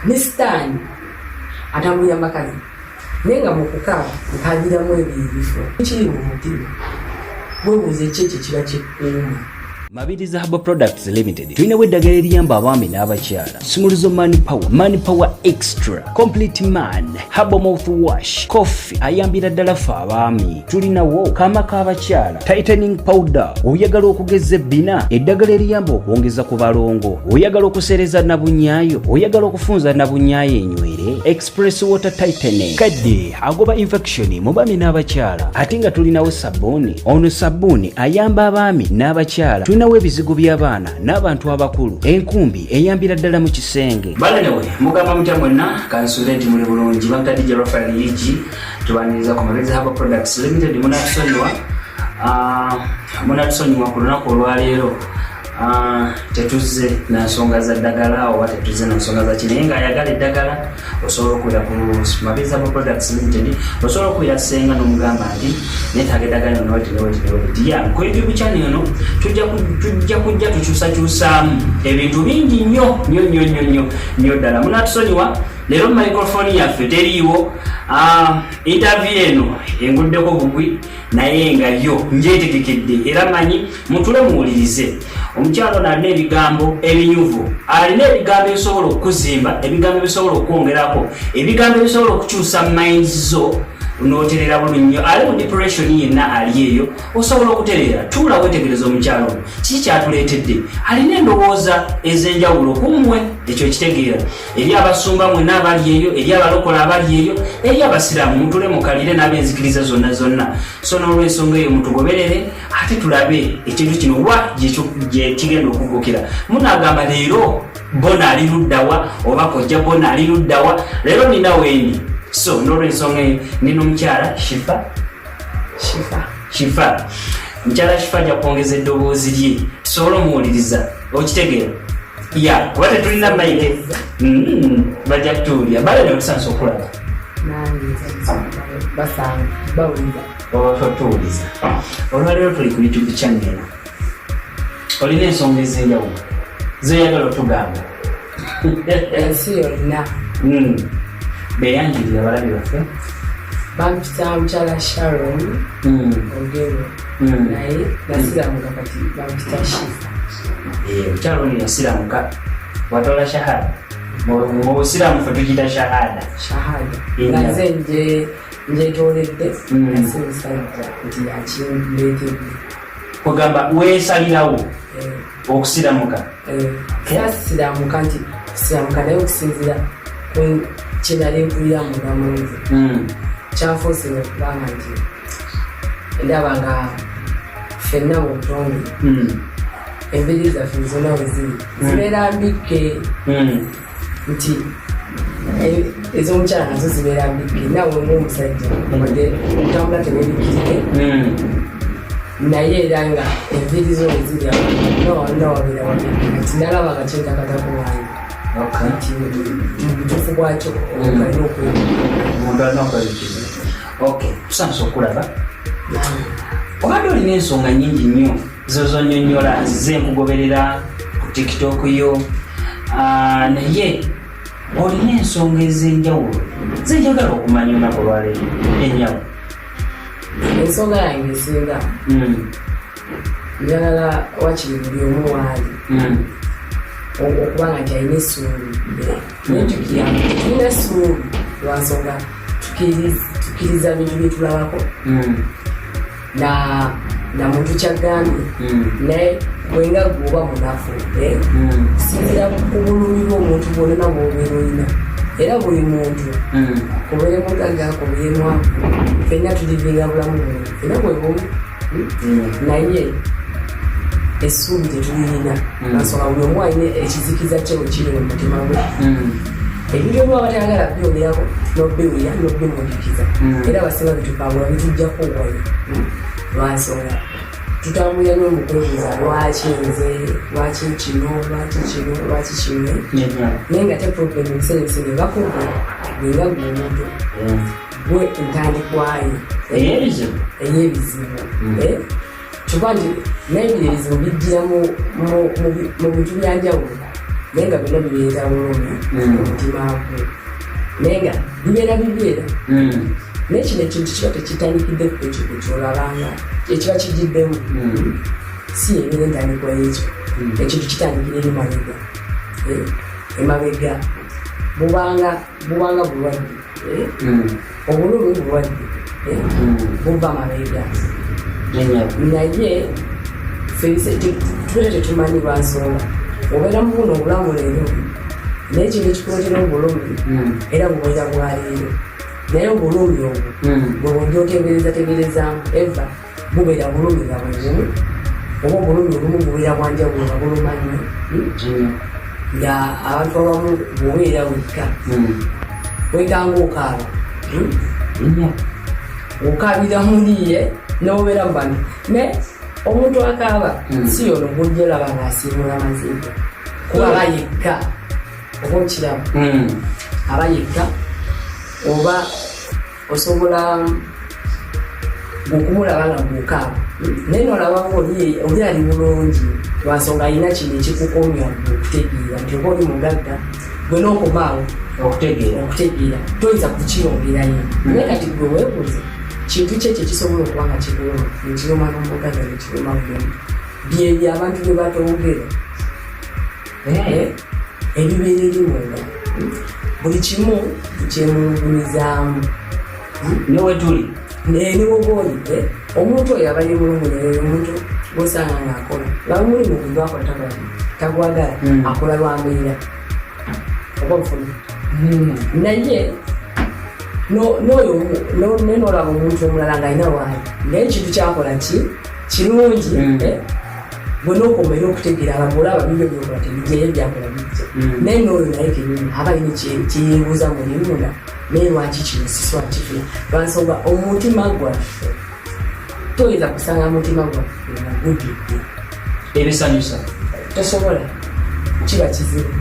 ne stand atambulira amakazi nenga mu kukaaba nkagiramu ebifo kiri mu mutima webuuza ekyekyo kiba kikuuma. Mabirizi Herbal Products Limited tulinawo eddagala eriyamba abaami n'abakyala. Simuluzo Mani Power Extra, Complete Man, Herbal Mouthwash, Coffee ayambira ddala ffe abaami. Tulinawo kaama k'abakyala, Tightening Powder, oyagala okugeza ebbina, eddagala eriyamba okwongeza ku balongo, oyagala okusereza nabunyaayo, oyagala okufunza nabunyaayo enywere, Express Water Tightening, kadde agoba infection mu baami n'abakyala. Ate nga tulinawo sabbuuni, ono sabbuuni ayamba abaami n'abakyala. Tulinawo ebizigo by'abaana n'abantu abakulu, enkumbi eyambira ddala mu kisenge. Balenewe mugamba mutya mwenna kansulenti muli bulungi bamutadde Rafael Yigi tubaniriza ku Mabirizi Herbal Products Limited. Munatusonyiwa ku lunaku olwaleero tetuze na nsonga za ddagala oba tetuze na nsonga za kinaye nga ayagala eddagala osobola okuya ku Mabirizi Herbal Products Limited, osobola okuyasenga n'omugamba nti neetaaga eddagala nowetiya ku YouTube channel eno tujja kujja tukyusakyusaamu ebintu bingi nnyo ddala. Munatusonyiwa leero microphone yaffe teriiwo, interview eno enguddeko bugwi naye nga yo njetegekedde era manyi mutule muwulirize. Omukyalo alina ebigambo ebinyuvu, alina ebigambo ebisobola okukuzimba, ebigambo ebisobola okwongerako, ebigambo ebisobola okukyusa minds zo n'oterera bulungi nnyo. Ali mu depression yenna ali eyo osobola okuterera. Tuula wetegereza omukyalo kiki kyatuleetedde. Alina endowooza ez'enjawulo kumwe, ekyo kitegeera. Eri abasumba mwenna abali eyo, eri abalokola abali eyo, eri abasiraamu mutule mukalire n'abenzikiriza zonna. So n'olw'ensonga eyo mutugoberere ate tulabe ekintu kino wa gye kigenda okuggukira. Munaagamba leero bona ali luddawa oba kojja bona ali luddawa, leero nina weeni. So n'olw'ensonga eyo nina omukyala Shifa. Mukyala Shifa ajja kwongeza eddoboozi lye tusobole omuwuliriza, okitegeera kuba tetulina maike bajja kutuwulira. Bale netusansa okulaba obatuwuliza. Olwaleero tuli ku YouTube channel eno, olina ensonga ez'enjawulo zoyagala otugamba. Ensi yonna beyanjirira abalabi baffe bampita mukyala Sharon Ogero naye nasiramuka kati bampita Shifa. Mukyala ono yasiramuka watola shahada. Mu busiraamu ffe tugiyita shahada. Nga nze ngyetoledde nasi musajja nti yakindeetedde. Kugamba weesalirawo okusiramuka. Siramuka nti siramuka naye okusinzira kyenali mpulira munda munze kyanfuuse okubanga nti ndaba nga ffenna mu butonde enviri zaffe zonna we ziri zibeera mbikke, nti ez'omukyala nazo zibeera mbikke. Nawe ng'omusajja wadde otambula teweebikirike naye era nga enviri zo we ziri nawabeera wabikke kati nalaba nga kyentakatako wange nti mubutuufu bwakyo kalina okwebikira. Tusansa okulaba obadde olina ensonga nyingi nnyo zozonyonyola nzize nkugoberera ku TikTok yo, naye olina ensonga ez'enjawulo zenjagala okumanya olunaku olwaleero enjawulo. Ensonga yange esinga njagala wakiri buli omu waali okubanga nti alina essuubi nekikiyamba tulina essuubi lwansonga tukiriza bintu byetulabako na muntu kyagambye naye bwenga gwoba munafu kusinzira ku bulumi bw'omuntu bwonna bw'obeera olina era buli muntu kubeere mugaga kubeere mwavu ffenna tulivinga bulamu bulungi ffenna bwe bumu naye essuubi tetulina nasonga buli omu alina ekizikiza kye kiri mu mutima gwe. Ebintu ebiba batayagala byogerako n'obbewera n'obbemulikiza era basinga bitupangula bitujjako wali lwansonga tutambulira n'omukwebuuza lwaki nze lwaki kino naye nga te problemu ebiseera ebisinga bakubwe bwenga gwe omuntu gwe entandikwayo ey'ebizibu kyokka nti naye bino ebizibu bijjira mu bintu byanjawulo naye nga byonna bibeera bulumi omutima gwe naye nga bibeera naye kino ekintu kiba tekitandikidde ku ekyo kyolabanga ekiba kigiddemu si ebera entandikwa y'ekyo ekintu kitandikira eri mabega emabega bubanga bulwadde obulumi bulwadde buva mabega naye tubeera tetumanyi lwansonga obeera mu buno obulamu leero naye kino ekikuleetera obulumi era bubeera bwaleero naye obulumi obwo bwebojja otegerezaamu eva bubeera bulumi nga bwebumu oba obulumi obumu bubeera bwanjawulo nga buluma nnyo nga abantu abamu bwobeera wekka wekanga okaaba okabira muliye nobeera mu bantu naye omuntu akaaba si yono gujja olaba ng'asiimula maziga kuba aba yekka oba okiraba aba yekka oba osobola okumulaba nga gukaaba naye nolaba oli ali bulungi lwansonga alina kino ekikukomya okutegeera nti oba oli mugagga gwe n'okomaawo okutegeera toyinza kukirongerayo naye kati gwe weebuze kintu kyekyo kisobola okuba nga kikuluma nekiruma n'omugagga nekiruma bulungi byebyo abantu bye batongera ebibeera eri munda buli kimu kyemulugumizaamu newetuli niwobaoli omuntu oyo abali bulungi naye omuntu gwosanga ngaakola lwamuli mugundu akola tagwagala akola lwambeera oba bufuna naye nenolaba omuntu omulala ngaalina waali naye ekintu kyakola kirungi bwe nokomera okutegeera abagolaba bibyo byokola tebijeyo byakola bijja naye nooyo naye kenyini aba alina kyeyebuuza mulimunda naye lwaki kino siswa kifuna lwansonga omutima gwaffe toyinza kusanga mutima gwaffe nga gujjudde ebisanyusa tosobola kiba kizibu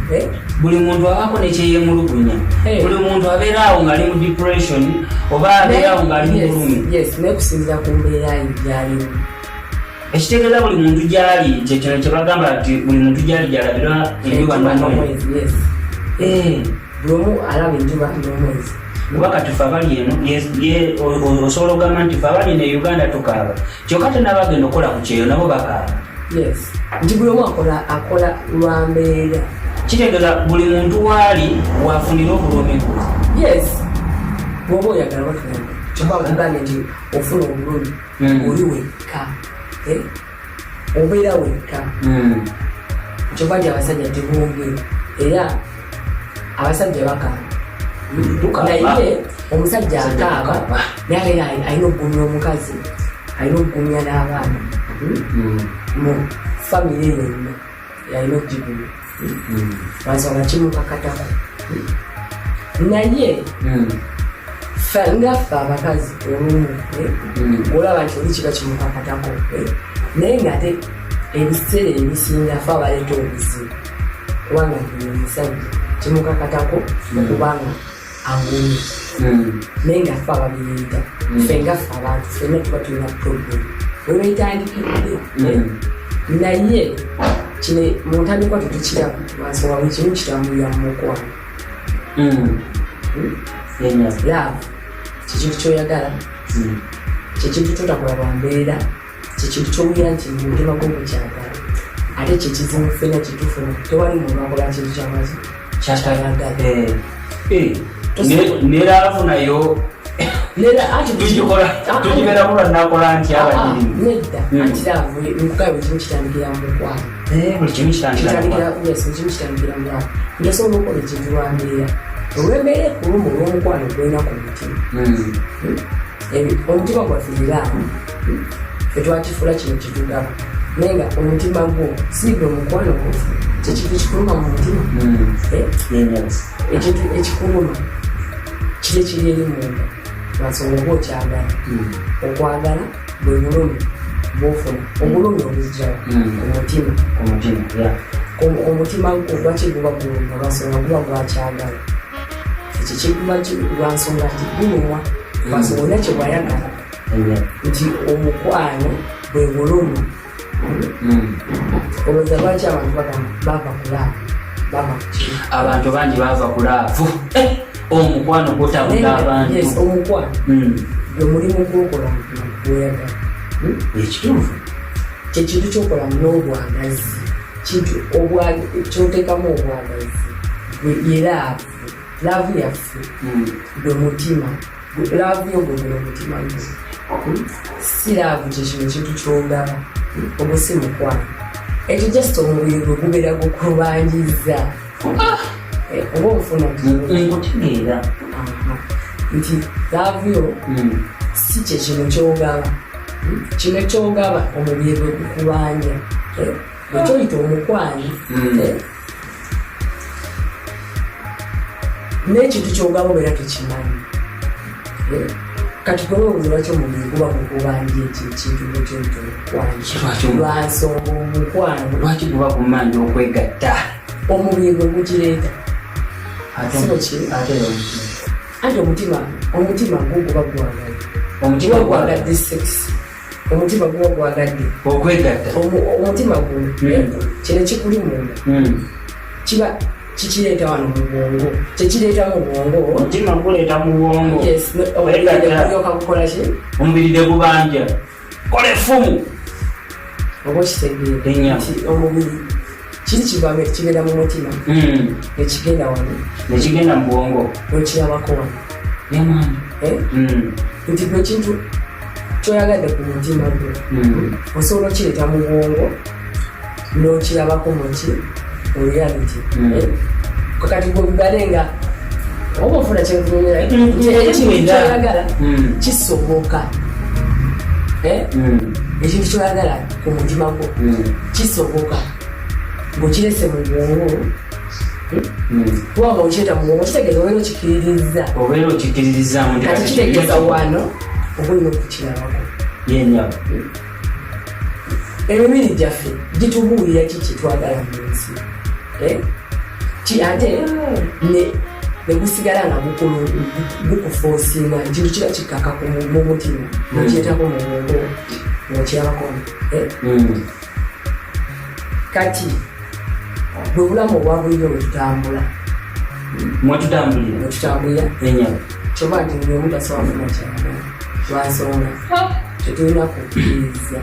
buli muntu abako nekyeyemulugunya buli muntu abeeraawo ng'ali mu depression oba abeeraawo ng'ali mu bulumi naye kusinzira ku mbeera gyalimu ekitegeeza buli muntu gyali kyekino kyebagamba nti buli muntu gyali gyalabira enjuba n'omwezi buli omu alaba enjuba n'omwezi kuba kati ffe abali eno osobola okugamba nti ffe abali eno e Uganda tukaaba kyokka tenabagenda okukola ku kyeyo nabo bakaaba nti buli omu akola lwa mbeera kitegeeza buli muntu waali wafunira obulumi bwoba oyagala batulamba kyoba kugambe nti ofuna obulumi oli wekka obeera wekka kyoba nti abasajja tebongere era abasajja bakaaba naye omusajja akaaba naye alina okugumya omukazi alina okugumya n'abaana mu famire yonna yalina okugigumya lwansonga kimukakatako naye ngaffe abakazi olumu olaba nti oli kiba kimukakatako naye ngate ebiseera ebisinga ffe abaleeta obuzibu kubanga nti omusajja kimukakatako okubanga agumye naye nga ffe ababiyita ffe ngaffe abantu ffenna tuba tulina problem webetandikidde naye kino mu ntandikwa tetukiraba lwansonga buli kimu kitambulira mu mukwano laavu kyekintu kyoyagala kyekintu kyotakola lwa mbeera kyekintu kyowulira nti mutima gwogukyagala ate kyekizibu ffenna kitufuna tewali muntu akola kintu kyamazi kyatayagala neraavu nayo tugibeera kuba nakola nti nedda antiraavu nkugaye buli kimu kitandikira mu mukwano buli kimu kitandikira mu laavu ntosobola okukola ekintu lwa mbeera olw'embeera ekuluma olw'omukwano gwena ku mutima omutima gwaffe eraamu ffe twakifula kino kitugaba naye nga omutima gwo siigwe omukwano gwofu kyekintu kikuluma mu mutima ekintu ekikuluma kiri ekiri eri munda lwansonga oba okyagala okwagala bwe bulumi bwofuna obulumi obujjawa omutima gwo lwaki guba guluma lwansonga guba gwakyagala ekyo kiguba lwansonga nti gulumwa lwansonga olina kyebwayagala nti omukwano bwe bulumi olowooza lwaki abantu bagamba bava kulaba abantu bangi bava ku laavu omukwano gutabula abantu omukwano omulimu gwokola gweyagala ekituufu kyekintu kyokola n'obwagazi kintu kyoteekamu obwagazi ye laavu yaffe gwe mutima laavu yo gwe omutima si laavu kyekino kintu kyogaba ogwo si mukwano ekyo just omubiri gwe gubeera gukubangiza oba ofuna nkutegeera nti laavu yo si kyekino kyogaba kino kyogaba omubiri gwe gukubanja ekyoyita omukwano n'ekintu kyogaba obeera tekimanyi kati gwewebuuza lwaki omubiri guba gukubanja ekyo ekintu nekyoyita omukwano lwansonga omukwano lwaki guba gumanja okwegatta omubiri gwe gukireeta anti omutima gwo guba omutima gwagadde sex omutima guba gwagadde okwegatta omutima guno kino kikuli munda kiba kikireeta wano mu bwongo kyekireeta mu bwongo omutima guleeta mu bwongo olyoka gukola ki omubiri ne gubanja kola effumu oba okitegeera nti omubiri kiri kivaamu ekigenda mu mutima nekigenda wano nekigenda mu bwongo nokirabako wano nti gwe kintu kyoyagadde ku mutima gwe osobola okireeta mu bwongo nokirabako muki reality kakati gwe gugale nga oba ofuna kyenkunyera ekintu kyoyagala kisoboka ekintu kyoyagala ku mutima gwo kisoboka ng'okirese mu bwongo kubanga okireeta mu bwongo kitegeeza obeera okikiririzaamu kati kitegeeza wano oba olina okukirabako yenyabo emibiri gyaffe gitubuulira kiki twagala mu nsi ate negusigala nga gukufoosinga ekintu kiba kikaka mu mutima nokireetako mu bwongo ng'okirabako kati bwe bulamu obwa bulijjo bwetutambula mwetutambulira kyoba nti buli omu tasowafuna kyagala lwansonga tetulina kukkiriza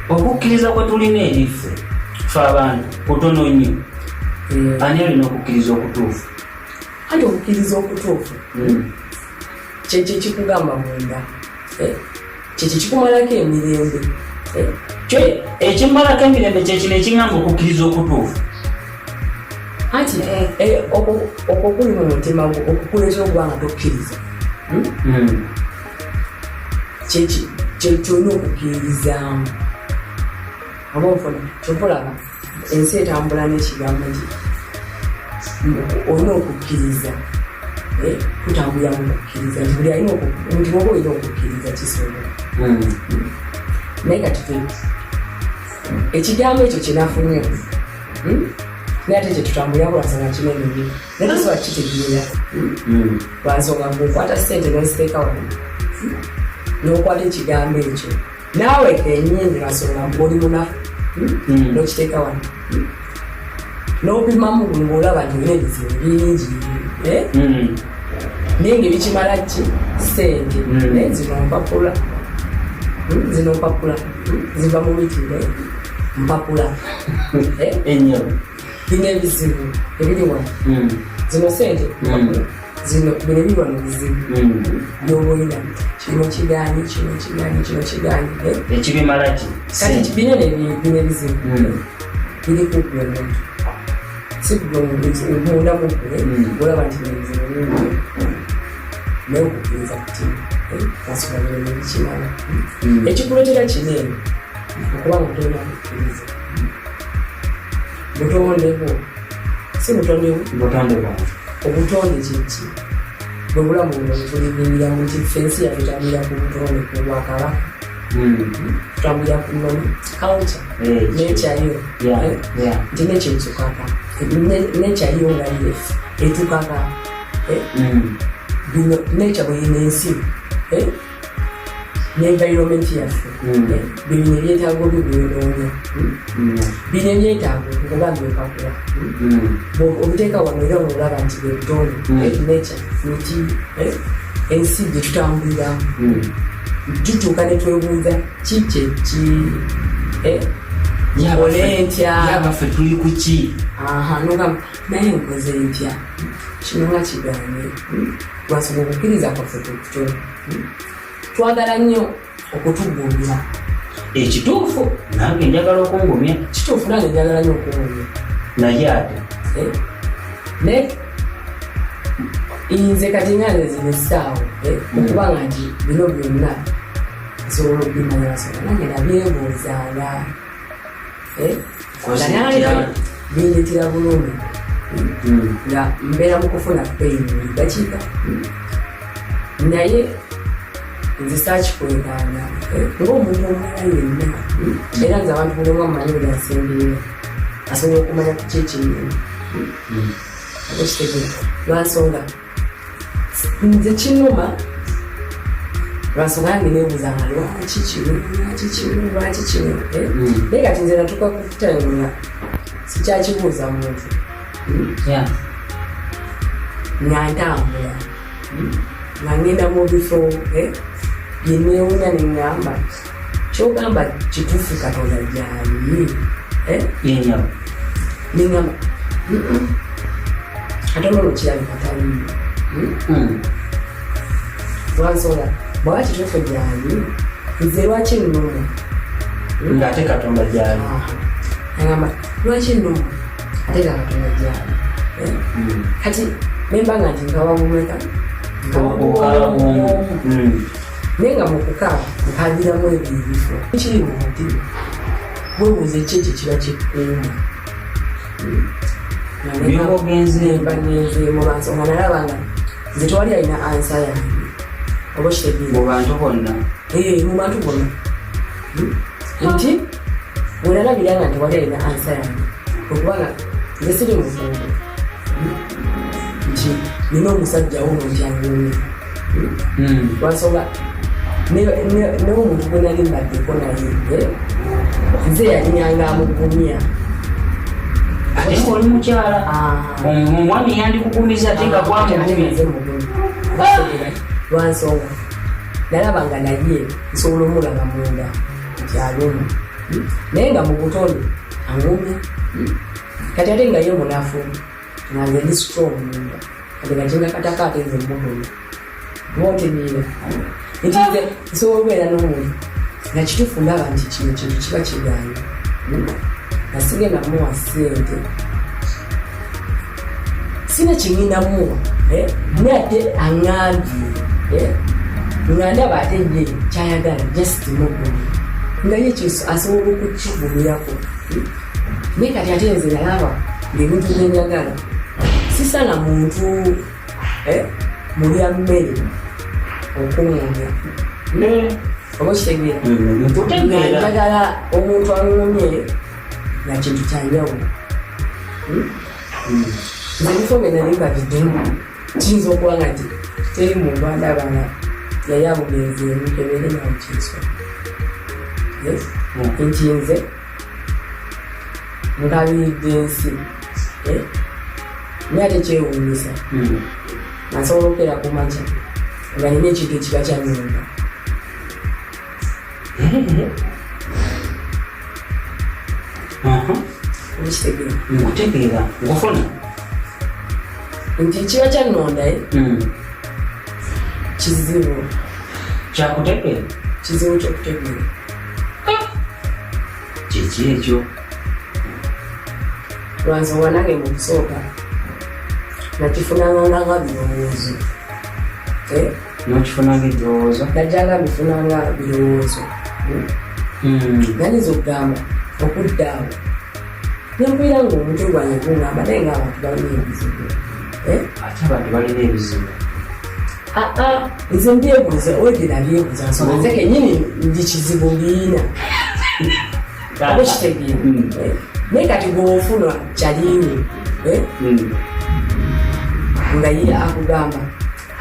okukkiriza kwe tulina eriffe fe abantu kutono nnyo ani alina okukkiriza okutuufu anti okukkiriza okutuufu kyekyo kikugamba munda kyekyo kikumalako emirembe ekimalako emirembe kyekino ekingamba okukkiriza okutuufu anti okwo kuli mu mutima gwo okukuleeta okuba nga tokkiriza kyolina okukkirizaamu oba ofuna kyopolaba ensi etambula n'ekigambo nti olina okukkiriza kutambulira mu kukkiriza nti buli alina omutima oba olina okukkiriza kisobola naye kati ekigambo ekyo kyenafunye naye ate kyetutambulira kulasanga kinene nnyo naye tusobola kitegeera lwansonga ng'okwata ssente n'oziteeka wano n'okwata ekigambo ekyo naawe kenyini lwansonga ng'oli munafu n'okiteeka wano n'opimamu ng'olaba nti olina ebizibu bingi naye ng'ebikimala ki ssente naye zino mpapula ziva mu mitindo mpapula ennyo bino ebizibu ebiri wano zino ssente mpapula zino bino ebiri wano bizibu byoba olina kino kigaanyi ekibimala ki kati binene bino ebizibu biri kugwe omuntu si kugwe munda mugwe olaba nti ebizibu bingi naye okukkiriza kutima asobola nebikimala ekikuleetera kinene okubanga tolina kukkiriza butondebwo si butondebwo obutonde kiki bwe bulamu buno butulimirira mu nti fensi yaffe tambulira ku butonde ku bwakabaka tutambulira ku culture nekyayo nti nekyentukaka nekyayo nga yefe etukaka bino nekya bweyina ensi n'environment yaffe bino ebyetaago bibyonoona bino ebyetaago nkugambye empapula obuteeka wano era olaba nti bwebutondo nature miti ensi gye tutambuliramu tutuuka ne twebuuza kiki nkole ntya yabaffe tuli ku ki nogamba naye nkoze ntya kino nga kigaanye lwasobola okukkiriza kwaffe kukutono twagala nnyo okutugumya ekituufu nange njagala okungumya kituufu nange njagala nnyo okungumya naye ate naye nze kati nga nzezina essaawo okubanga nti bino byonna nsobola okubimanya basobola nange nabyebuuzanga nange bindeetera bulumi nga mbeera mu kufuna peyini buli dakiika naye nze saakikwegaana ng'omuntu omulala yenna era nze abantu buli omu amanyi buli asembeera asobola okumanya ku kyekinyini okitegeera lwansonga nze kinuma lwansonga yange neebuuzanga lwaki kino naye kati nze natuuka ku kutayimu nga sikyakibuuza muntu nga ntambula nga ngenda mu bifo byeneewunya neŋŋamba kyogamba kituufu Katonda gyali yenyabo neŋŋamba Katonda olwo kirabika taliyo lwansonga bwaba kituufu gyali nze lwaki nnuma ng'ate Katonda gyali neŋŋamba lwaki nnuma ate nga Katonda gyali kati nembanga nti nkawabumeka naye nga mukukaaba nkagiramu ebyo ebifo kiri mu mutima webuuza ekyekyo kiba kikuuma byogenzeemba ngenzeemu lwansonga nalabanga nze tewali alina ansa yange oba kitegeera mu bantu bonna mu bantu bonna nti wenalabiranga tewali alina ansa yange okubanga nze siri mufumbo nti nina omusajja wuno nti anyoomye lwansonga n'omuntu gwe nali mbaddeko naye nze yalinyanga amugumya ate oli mukyala omwami yandikugumiza ate nga gwamugumya lwansonga nalabanga naye nsobola omulaba munda nti aluma naye nga mu butono angumya kati ate nga ye munafu nga nze ndi strong munda kati nga kinga kataka ate nze mugumya bootegeera nti nze nsobola okubeera n'omuntu nga kituufu ndaba nti kino kintu kiba kigaanye nga sigenda muwa ssente sina kingenda muwa naye ate aŋŋambye nga ndaba ate ye kyayagala just mugumya nga ye asobola okukigumyako naye kati ate nze nalaba ngaebintu byenjagala sisala muntu mulya mmere okumwonya oba kitegeera njagala omuntu aŋŋomye nga kintu kyanjawulo nze bifo bye nali mbabiddemu kiyinza okuba nga nti teri muntu andabanga yali abugenzeemu kebeere namukinswa nti nze ngabiridde ensi naye ate kyewuunyisa nga nsobola okubeera ku makya nga nina ekintu ekiba kyanyumba nkutegeera ngufuna nti kiba kyannondaye kizibu kyakutegeera kizibu kyokutegeera kiki ekyo lwansonga nange mu kusooka nakifunanga nga birowoozo nokifunanga ebirowoozo najjanga bifunanga birowoozo naniza okugamba okuddaawo nempuira ngaomuntu gwange gungamba naye ngaabantu balina ebizibu ate abantu balina ebizibu nze mbyebuuza oge nabyebuuza nsonga nze kenyini ndi kizibu mbiina oba kitegeera naye kati gweofuna kyaliimu nga ye akugamba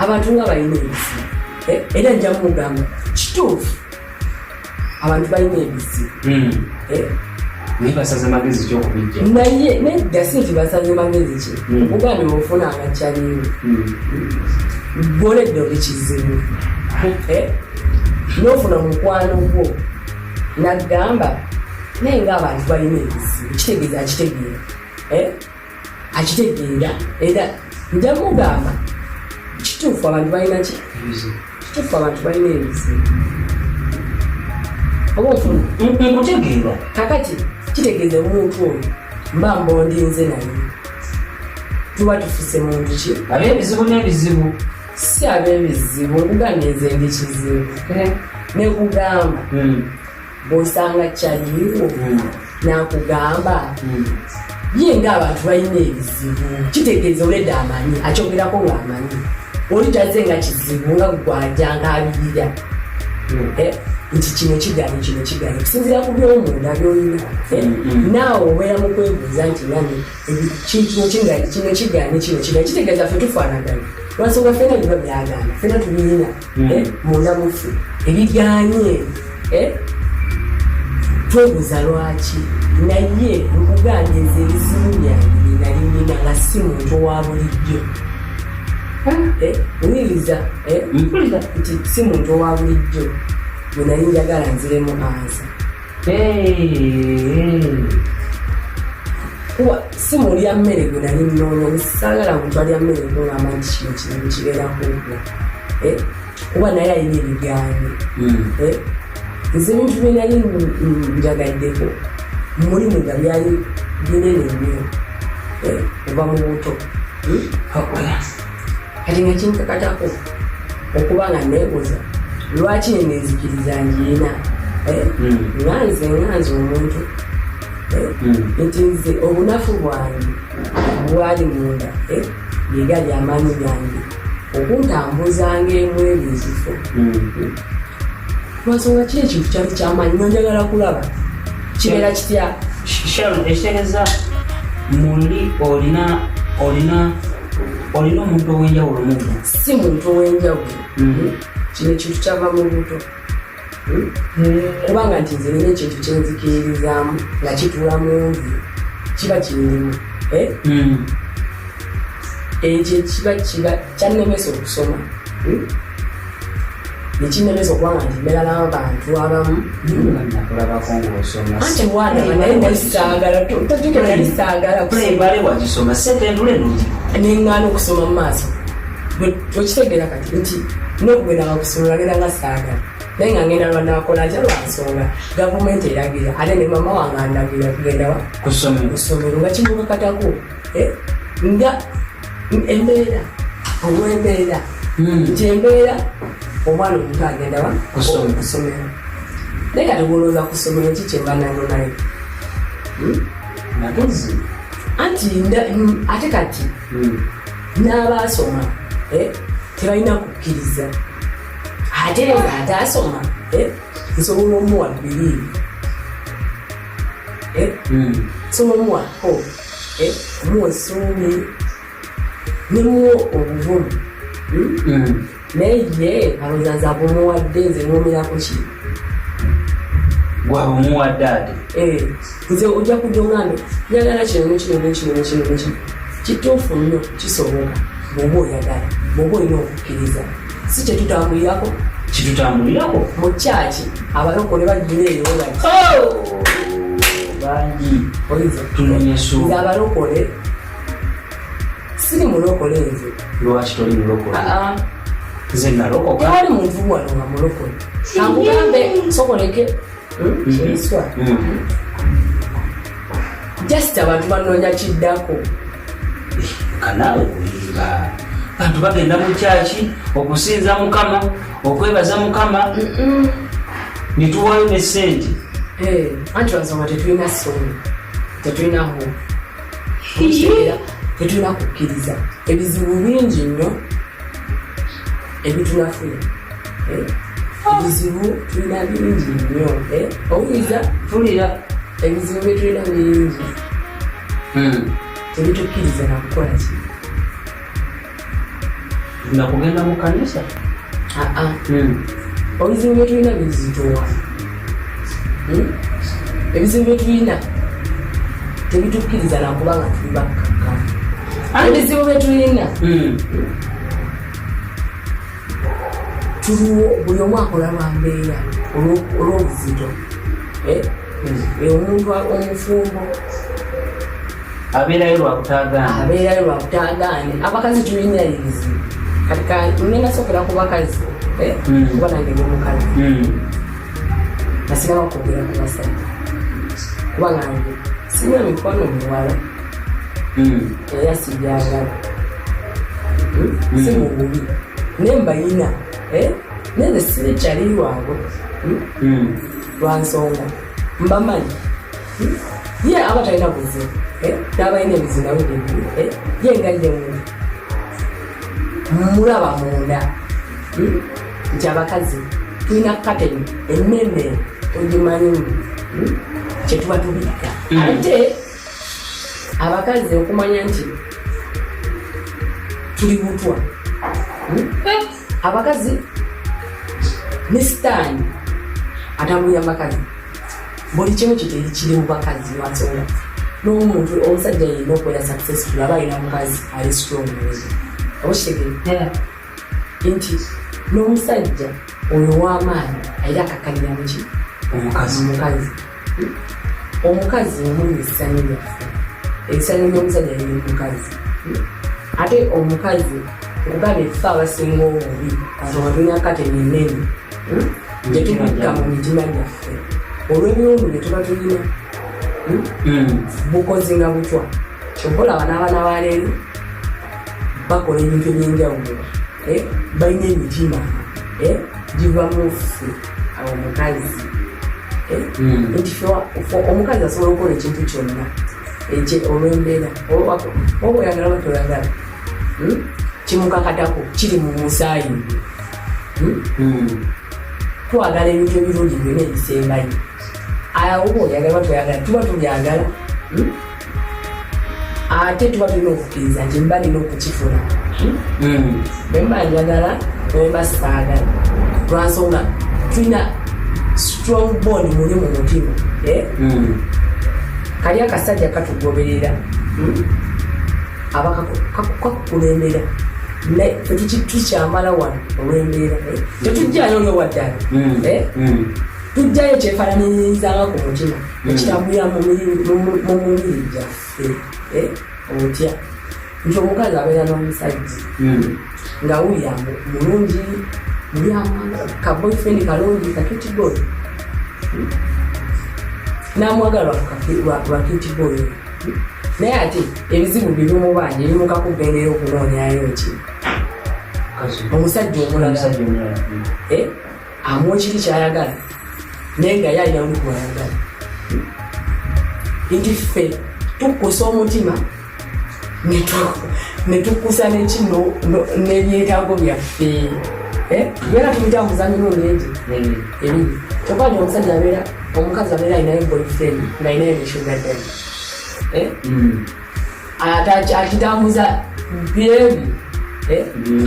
abantu nga balina ebizibu era nja mugamba kituufu abantu balina ebizibu naye basaze magezi kyokubijja naye nedda si nti basaze magezi ki okugambe mufunanga kyaliwo gwoledde ekizibu nofuna mukwano gwo nagamba naye ngaabantu balina ebizibu kitegeeza akitegeera era nja mugamba kituufu abantu balina ki kituufu abantu balina ebizibu oba ofuna nkutegeera kakati kitegeeza omuntu oyo mba mbondinze naye tuba tufuse muntu ki ab'ebizibu n'ebizibu si ab'ebizibu okuganiriza ekizibu nekugamba bw'osanga kyaliwo nakugamba ye ng'abantu balina ebizibu kitegeeza oledda amanyi akyogerako ng'amanyi oli taze nga kizibu nga gwajanga abirira nti kino kiganye kusinzira ku byomunda byolina naawe obeera mu kwebuuza nti nani kino kiganye kitegeeza ffe tufaanagana lwansonga ffena biba byagana ffena tubirina munda muffe ebiganye twebuuza lwaki naye nkuganiriza ebizibu byange nalinina nga si muntu owa bulijjo wuliriza nti si muntu owa bulijjo gwe nali njagala nziremu ansa kuba si mulya mmere gwe nali nnoonya nsaagala muntu alya mmere kuŋŋamba nti kino kirimu kibeerakuugwo kuba naye alina ebiganye nze ebintu bye nali njagaddeko mulimu nga byali binene nnyo okuva mu buto kati nga kinkakatako okuba nga neebuuza lwaki nenzikiriza njiina nganze omuntu nti nze obunafu bwange bwali munda byegali amaanyi gange okuntambuzanga emu ebizifo lwansonga kiri ekintu kyali kyamaanyi nonjagala kulaba kibeera kitya Sharon ekitegeeza muli olina omuntu ow'enjawulo muno si muntu ow'enjawulo kino ekintu kyava mu buto kubanga nti nze nina ekintu kyenzikiririzaamu nga kituula mu nvi kiba kirimu ekyo kiba kyannemesa okusoma nekinemesa okubanga nti mbeera n'abantu abamu anti mwana naye nalisaagala nalisaagala neŋŋaana okusoma mu maaso okitegeera kati nti n'okugenda bakusomera genda nga saagala naye nga ngenda lwanakola nja lwansonga gavumenti eragira ate ne mama wange andagira kugenda wa kusomero nga kimukakatako nga embeera olw'embeera nti embeera omwana omuntu agenda wa kusomero naye kati golooza kusomero ki kyembanano naye magezi anti ate kati n'abaasoma tebalina kukkiriza ate nga ataasoma nsobola omuwa biriibi sobola omuwa omuwa essuubi nemuwa obuvumu naye ye alozanza bumuwadde nze mwomeraku ki gwabumuwadde ate nze ojja kujja ongambe njagala kino kituufu nnyo kisoboka bw'oba oyagala bw'oba olina okukkiriza si kyetutambulirako kitutambulirako mu kyaki abalokole bajjula eyo bangi tunonyesu abalokole siri mulokole nze lwaki toli mulokole nze nalokoka tewali muntu wano nga mulokole kankugambe sokoleke kiriswa just abantu banoonya kiddako kanaawe kulimba bantu bagenda mu kyaki okusinza mukama okwebaza mukama nituwayo ne ssente anti wansonga tetulina ssomi tetulinaho tetulina kukkiriza ebizibu bingi nnyo ebitunafuya ebizibu tulina bingi nnyo owuliza tulira ebizibu byetulina bingi tebitukkiriza nakukola ki nakugenda mu kanisa ebizibu byetulina bizitowa ebizibu byetulina tebitukkiriza nakubanga tuli bakkakkamu. Ebizibu byetulina tuliwo, buli omu akola lwambeera olw'obuzito. Omuntu omufumbo abeerayo lwakutaagaane. Abakazi tulina ebizibu kati ngenda sokera ku bakazi kuba nange ndi mukazi nasiraba kwogera ku basajja kuba nange sirina mikono muwala era sijagala si mububi naye mbayina neze sirekyali lwange lwansonga mbamanyi ye aba talina buzibu n'abalina ebizibu nabo byebibi ye ngajje mulaba munda nti abakazi tulina kateni ennene ogimanyimu kyetuba tubikka ate abakazi okumanya nti tuli butwa. Abakazi ne sitaani atambulira bakazi buli kimu kiteri kiri mu bakazi lwansonga n'omuntu omusajja yenna okubeera successful aba alina mukazi ali strong okitegere nti n'omusajja oyo w'amaanyi era akakkalira muki omukazi omuli essanyu lyaffe essanyu ly'omusajja liri mukazi ate omukazi okugabe ffe abasinga obubi kasonga tulina kateni ennene gyetubikka mu mitima gyaffe olw'ebiwundu bye tuba tulina bukozi nga butwa kyobulaba n'abaana baleero bakola ebintu ebyenjawulo balina emitima giva mu ffe omukazi nti omukazi asobola okukola ekintu kyonna olw'embeera oba oyagala oba toyagala kimukakatako kiri mu musaayi twagala ebintu ebirungi byonna ebisembayo oba oyagala oba toyagala tuba tubyagala ate tuba tulina okukkiriza nti mba nina okukifuna bwemba njagala bwemba sisaagala lwansonga tulina strong bond muli mu mutima kali akasajja katugoberera aba kakukulembera tukyamala wano olw'embeera tetujjayo olyowaddala tujjayo kyefaananyirizanga ku mutima ekitambulira mu mubiri gyaffe otya nti omukazi abeera n'omusajja nga wulya mulungi ka boyfriend kalungi kakitiboy namwagala lwakitiboy naye ate ebizibu bibimubanja ebimukakugendera okunoonyayo ki omusajja omulala amuwa kiri kyayagala naye nga yalina oli kuwayagala nti ffe tukusa omutima netukusa nekino n'ebyetaago byaffe era tubitambuza mirundi egi ebiri kyokka omusajja abeera omukazi abeera alinayo boyfriend ng'alinayo neshuga daddy akitambuza byebi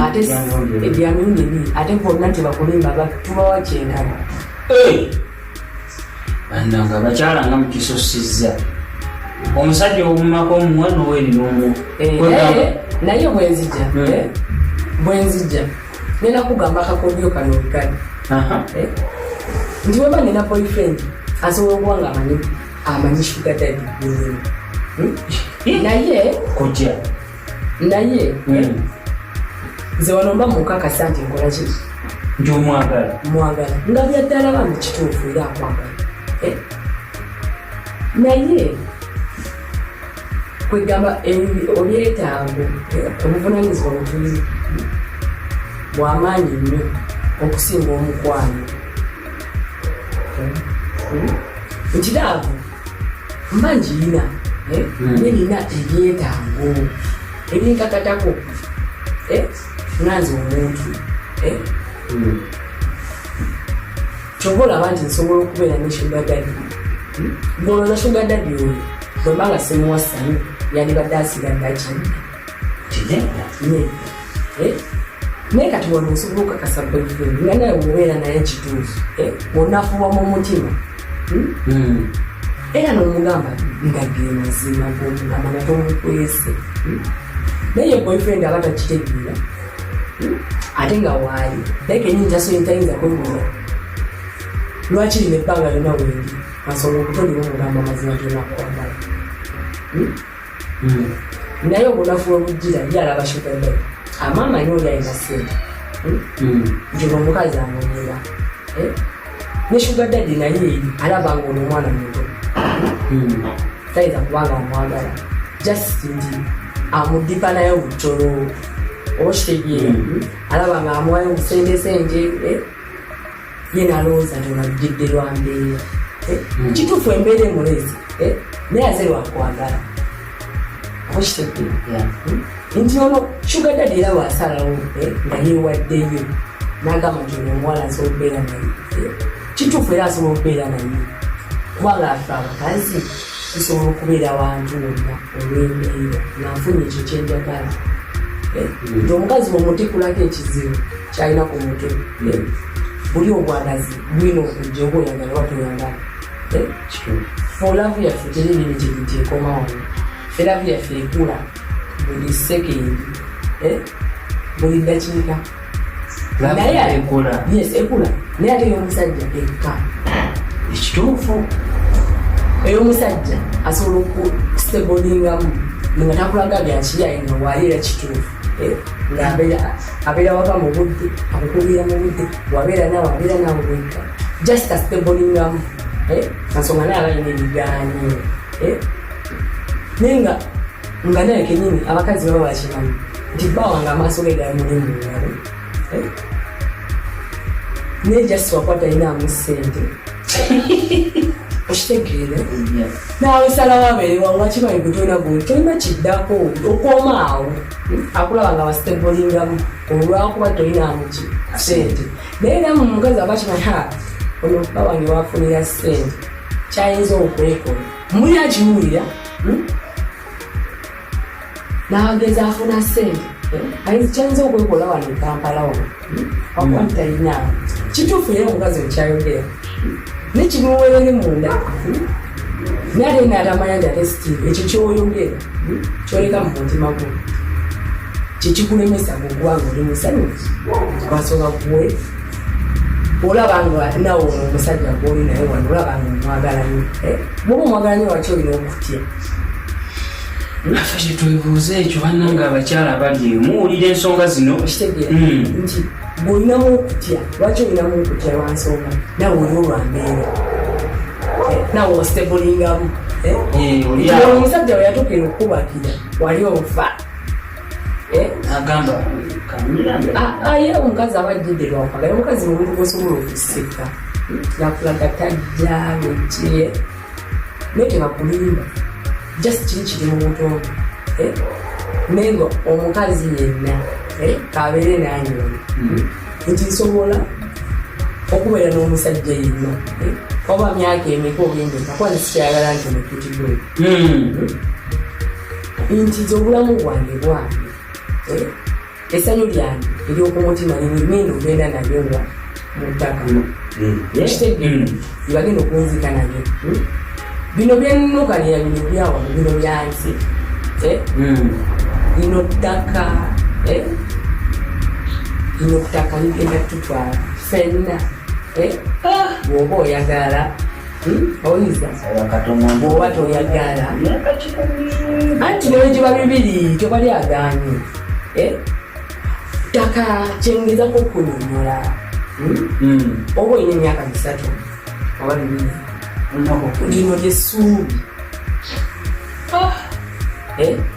ate ebya mirundi ebiri ate bonna tebakulimba tubawa kyenkana nga bakyala nga mukisosizza omusajja obumako omuwana oweeri n'omu naye bwenzijja nena kugamba akakodyo kano kali nti weba nina boyfriend asobola okuba nga amanyi sugar daddy naye kujja naye nze wano mba mukakasa nti nkola ki nti omwagala nga byaddala bambi kituufu era akwagala naye kwegamba obyetaago obuvunanyizibwa bwetulina bwamaanyi nnyo okusinga omukwano nkiraavu mba njirina nina ebyetaago ebinkakatako nanze omuntu kyoba olaba nti nsobola okubeera ne sugar daddy ng'olona sugar daddy oyo bwemba nga simuwa ssanyu yandibadde asigadde akimika naye kati wano osobola okukakasa boyfriend nga naye bwobeera naye kituufu onafuba mu mutima era n'omugamba nga ge mazima g'omugamba nga tomukwese naye boyfriend aba takitegeera ate nga waali naye kenyini tayinza kwebuuza lwaki lina ebbanga lyonna wendi asobola okutondera omugamba amazima genakwagala naye obunafu webujjira ye alaba shugadde amaama nyo oli alina sente nti ono omukazi amonyera ne shugaddadi naye eri alaba nga ono omwana muto tayinza kubanga amwagala just nti amuddipa naye butono oba kitegeera alaba nga amuwayo obusendesenje ye nalowooza nti onabujjidde lwa mbeera kituufu embeera emulezi naye aze lwakwagala oba kitegeera nti ono shugaddadi era bwasalawo nga yeewaddeyo n'agamba nti ono omuwala asobola okubeera naye kituufu era asobola okubeera naye kubanga afe abakazi tusobola okubeera wantu wonna olw'embeera nanfunye ekyo kyenjagala nti omukazi bwemutekulako ekizibu kyalina ku mutwe buli obwagazi bwina okujja oba oyagala oba toyagala olavu yaffe teri limiti nti ekoma wano feravu yaffe ekula buli sekendi buli dakiika naye ekula naye ate ey'omusajja ekka ekituufu ey'omusajja asobola okusitebolingamu nga takulaga byakiyaye nga waayera kituufu ng'abeera waka mu budde akukubira mu budde wabeera nawe wekka just asitebolingamu ensonga naye abalina ebigaaniro naye nga naye kenyini abakazi baba bakimanyi nti bbawanga amaaso ge gali muli mu ngalo naye just wakwata alinamu ssente okitegeere naawe salawo abeerewa wakimanyi kutolina gwe tolina kiddako okoma awo akulaba nga wasitebolingamu olwakuba tolinamu ssente naye namu mukazi aba kimanyi ono bawange wafunira ssente kyayinza okwekola muli akiwulira n'ageza afuna ssente kyayinza okwekola wano Kampala wano wakuba talinamu kituufu era omukazi okyayogera nekimuwerere munda naye ate natamanya nti ate sitiivu ekyo kyoyogera kyoleka mu mutima gwo kyekikulemesa gugwanga oli musanyufu wasooka kuwe olaba nga nawe ono omusajja gwoli naye wano olaba nga omwagala nyo bwoba omwagala nyo waki olina okutya naffe kyetwebuuza ekyo bannanga abakyala bali muwulira ensonga zino okitegeera nti bw'olinamu okutya lwaki olinamu okutya lwansonga nawe oli olwambeera nawe ositebolingamu omusajja we yatuukira okukubakira wali ofa agamba ye omukazi aba ajjidde lwakwagala omukazi mumuntu gwosobola okuseka nakulaga tajja lwekiye naye tebakulimba just kiri kiri mu butongo naye nga omukazi yenna kabeere nanyola nti nsobola okubeera n'omusajja yenna oba myaka emeka obengeka kuba nesikyayagala nti omukutigoyo nti nze obulamu bwange essanyu lyange eryokumutima nimimindi ogenda nabyo nga mu ttaka ekitegeera ibagenda okunzika nabyo bino byenukanira bino byawa bino byansi lino ttaka lino ttaka ligenda tutwala fenna bw'oba oyagala oyiza bw'oba toyagala anti newegiba bibiri tobali aganye ttaka kyengezako okunyonyola oba olina emyaka 3 oba 2 lino lyessuubi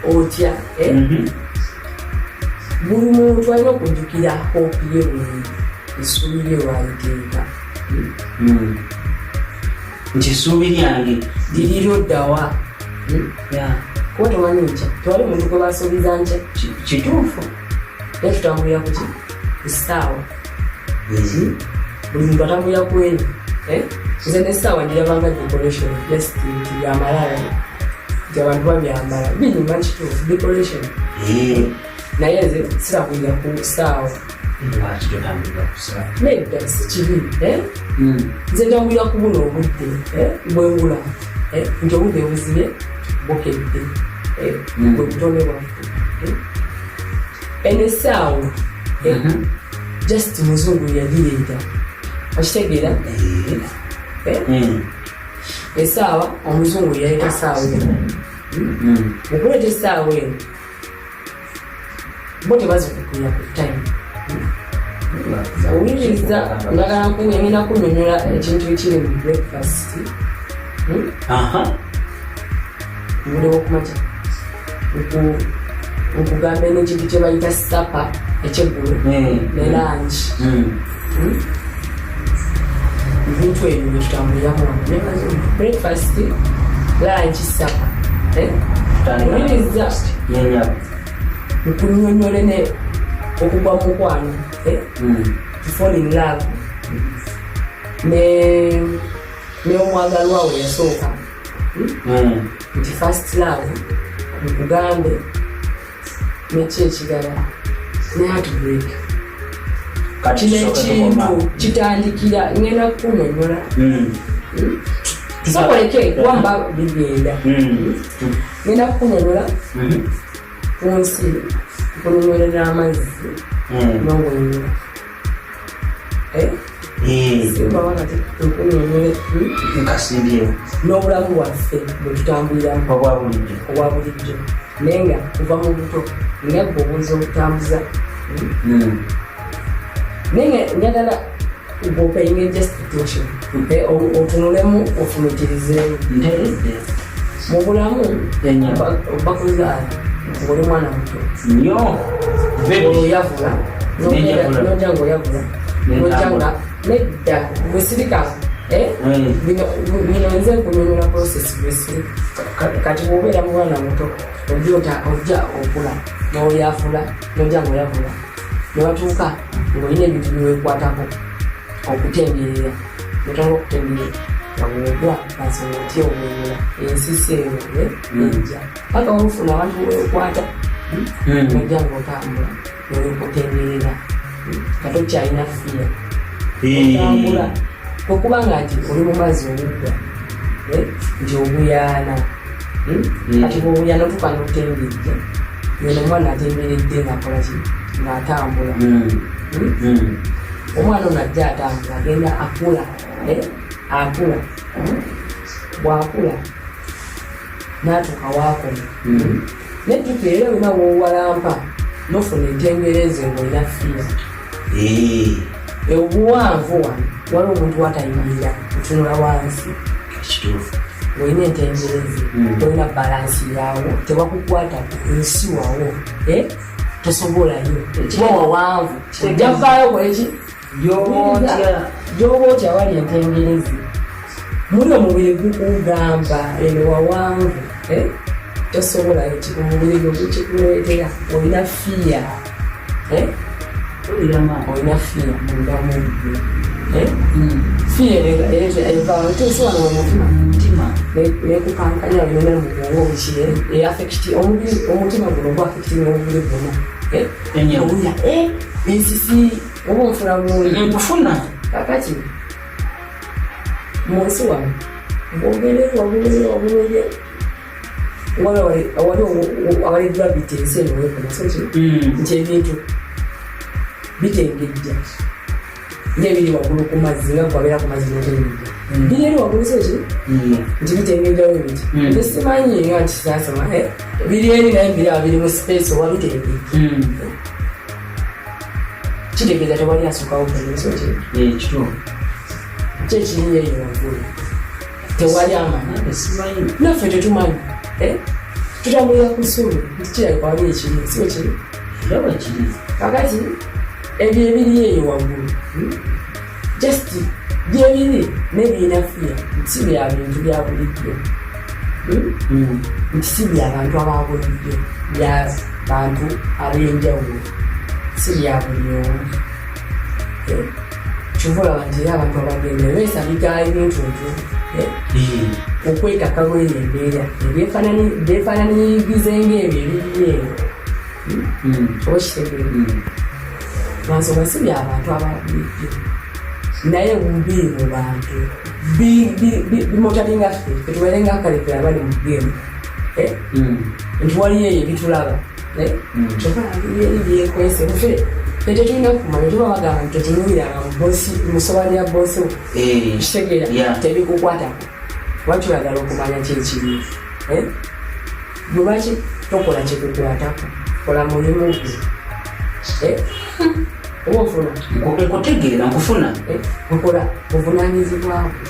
otya buli muntu alina okujjukira hoopi ye buli essuubi lye lwaliteeka nti essuubi lyange liriro ddawa kuba tomanyi nkya tewali muntu gwe basuubiza nkya kituufu naye tutambulira kuki essaawa buli muntu atambulira ku eno nze nessaawa ndirabanga decoration just nti byamalala nti abantu babyambala binyuma kituufu decoration naye nze sirakulira ku ssaawa lwaki totambulira kusala nedda si kibi nze ntambulira ku buno obudde bwewula nti obudde buzibe bukedde bwe butonde bwaffe eno essaawa just muzungu yagireeta okitegeera essaawa omuzungu yaleeta essaawa eno okuleeta essaawa eno bo tebazikukuya ku time owuliriza ngenda kunyonyola ekintu ekiri mu breakfast obudde bwokumakya nkugamba n'ekintu kye bayita sapa ekyeggulu ne langi ebintu ebyo byetutambuliramu breakfast langi sapa owuliriza nkunyonyole ne okugwa mu mukwano to fall in love ne omwagalwa we yasooka nti first love nkugambe neki ekirala ne heartbreak kino ekintu kitandikira ngenda kukunyonyola sokoleke wamba bigenda ngenda kukunyonyola kunsi kunyonyolera amazzi nongonyonyola simbawakati nkunyonyole nkasimbyewo n'obulamu bwaffe bwe tutambuliramu obwa bulijjo naye nga kuva mu buto nga gweobuuza okutambuza naye njagala ng'opayinga justification otunulemu ofumitirizeemu mu bulamu bakuzaala ng'oli mwana muto oyavula nojja ng'oyavula nojja nga nedda bwesirika bino nze nkunyonyola process bwesirika kati bw'obeera mu mwana muto ojja okula n'oyavula nojja ng'oyavula newatuuka ng'olina ebintu biwekwatako okutemberera notanga okutemberera wawogwa basonga otya obuwula ensisi eyo nejja paka wofuna abantu wekwata nojja ng'otambula okutemberera katokyalina fiya otambula okubanga nti oli mu mazzi olugga nti obuyaana kati bwobuyaana otuuka n'okutemberera yeno omwana atemberedde ng'akolaki ng'atambula omwana ono ajja atambula agenda akula akula bwakula n'atuuka waakona nejjuka era olina woowalampa nofuna entengereze ng'olina fiya obuwanvu wano waliwo omuntu watayimirira kutunula wansi olina entengereze olina balansi yaawo tebakukwata ensiwawo tosobolayo kibawa wanvu ojjavaayo koleki gyoba otya wali entengereze muli omubiri gukugamba eno wawanvu tosobolayo omubiri gwe gukikuleetera olina fiya olina fiya mundamuggwe fiya evaatesowana omutima nekukankanya olina mugongo bukire eafekiti omutima guno gwafekitinga omubiri gwona owulira ensisi oba onfuna nkufuna kakati munsi wano ng'ogerewabulere awali gravity ensi eno wekonasoki nti ebintu bitengejja ng'ebiri waggulu ku mazzi nga gwabeera ku mazzi notengejja biri eri waggulu soki nti bitengejjawo ebiti nte simanyi nga nti sasoma biri eri naye biri abiri mu space oba bitengejja kitegeeza tewali asukawo soki kyekiri eyo waggulu tewali amanyi naffe tetumanyi tutambulira ku ssubi nti kirabika wali ekiri soki kakati ebyo ebiri eyo waggulu just byebiri nebirina fiya nti si bya bintu bya bulijjo nti si bya bantu ababulijjo bya bantu ab'enjawulo si bya buli omu kyovulaba nti era abantu abagenda beesabika ebintuntu okwetaka lw'eyo embeera byefaananyigize ng'ebyo ebiri eyo oba kitegeera lwansonga si by'abantu ababidde naye bubiri mu bantu bimutalinga ffe fetubeere nga kalekera abali mu gemu nti waliyo eyo bitulaba kyokali byekwese ffe tetulina kumanya tuba bagamba nti totunuliranga musoba lya bosi kitegeera tebikukwatako lwaki oyagala okumanya kyekiri bwebaki tokola kyekukwatako kola mulimu gwe oba ofuna okutegeera nkufuna nkola buvunanyizibwako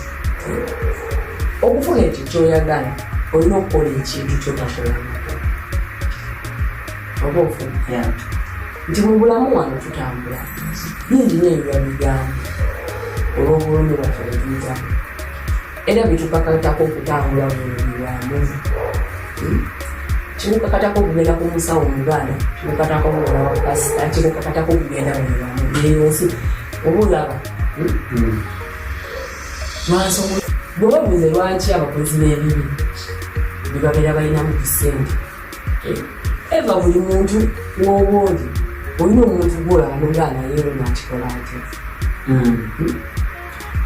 okufuna ekyo kyoyagala olina okukola ekintu kyotakolamako oba ofuna nti mu bulamu wano tutambula bingi nyeebya bigambo olw'obulumi bwaffe bwetuyitamu era bitukakatako okutambula bulibwamu kimukakatako okugenda ku musawo omuganda kimukakatako okugenda wakasita kimukakatako okugenda bulibwamu eyonsi oba olaba maaso bwe babuze lwaki abakozi b'ebibi bebabeera balinamu kusente eva buli muntu w'obundi olina omuntu gwolaba nogana yeero nakikola atya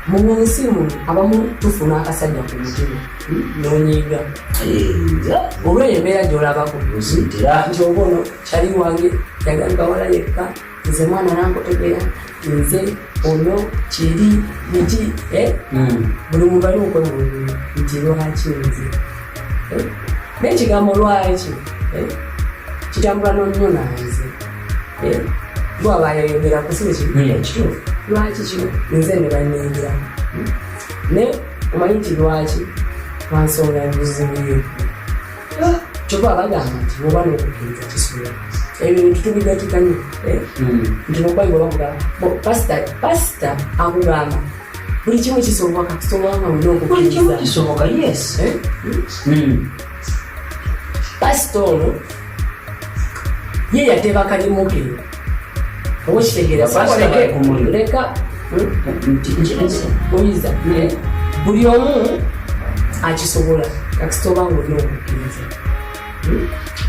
mu nsi muno abamu tufuna akasajja ku mutima nonyiga olweyo embeera gyolabako nti obono kyali wange yagambawala yekka nze mwana nankotegera nze ono kiri nti buli muntu ali okwemululu nti lwaki nze n'ekigambo lwaki kitambula nonnyo nanze bwaba yayogera kusibe kituufu lwaki kino nze ne banneegeramu ne omanyi nti lwaki lwansonga yabuzibuyeku kyova bagamba nti oba n'okukkiriza kisula ebyo bintu tubigatikanye nti nobayibwa bakugamba pasita akugamba buli kimu kisoboka kisobokanga mulina okukkiriza yes pasita ono ye yateba kalimuke oba kitegeera leka oyiza buli omu akisobola kakisoba nga olina okukkiriza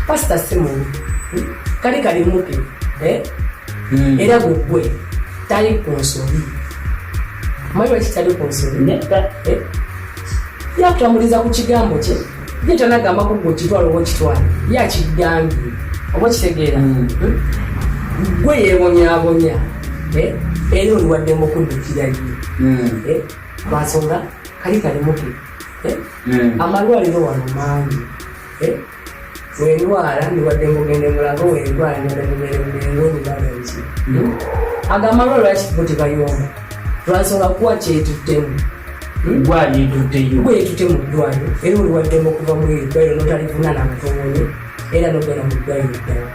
pasita si muntu kali kalimuke era gugwe tali ku nsobi manyi lwaki tali ku nsobi yakutambuliza ku kigambo kye ye tanagambako gwe kitwala oba kitwala ye akigambye oba kitegeera gwe yeebonyabonya era oliwaddemu okuddukira ye lwansonga kali kalimuke amalwaliro wano mangi wendwala ndiwadde mugende mulago wendwala ndimugende mugende olubalaiki aga amalwaliro yakikubo tebayomba lwansonga kuwa kyetuttemu gweyetute mu ddwaliro era oliwaddemu okuva mu eddwaliro notalivunana amatongole era nogenda mu ddwaliro ddala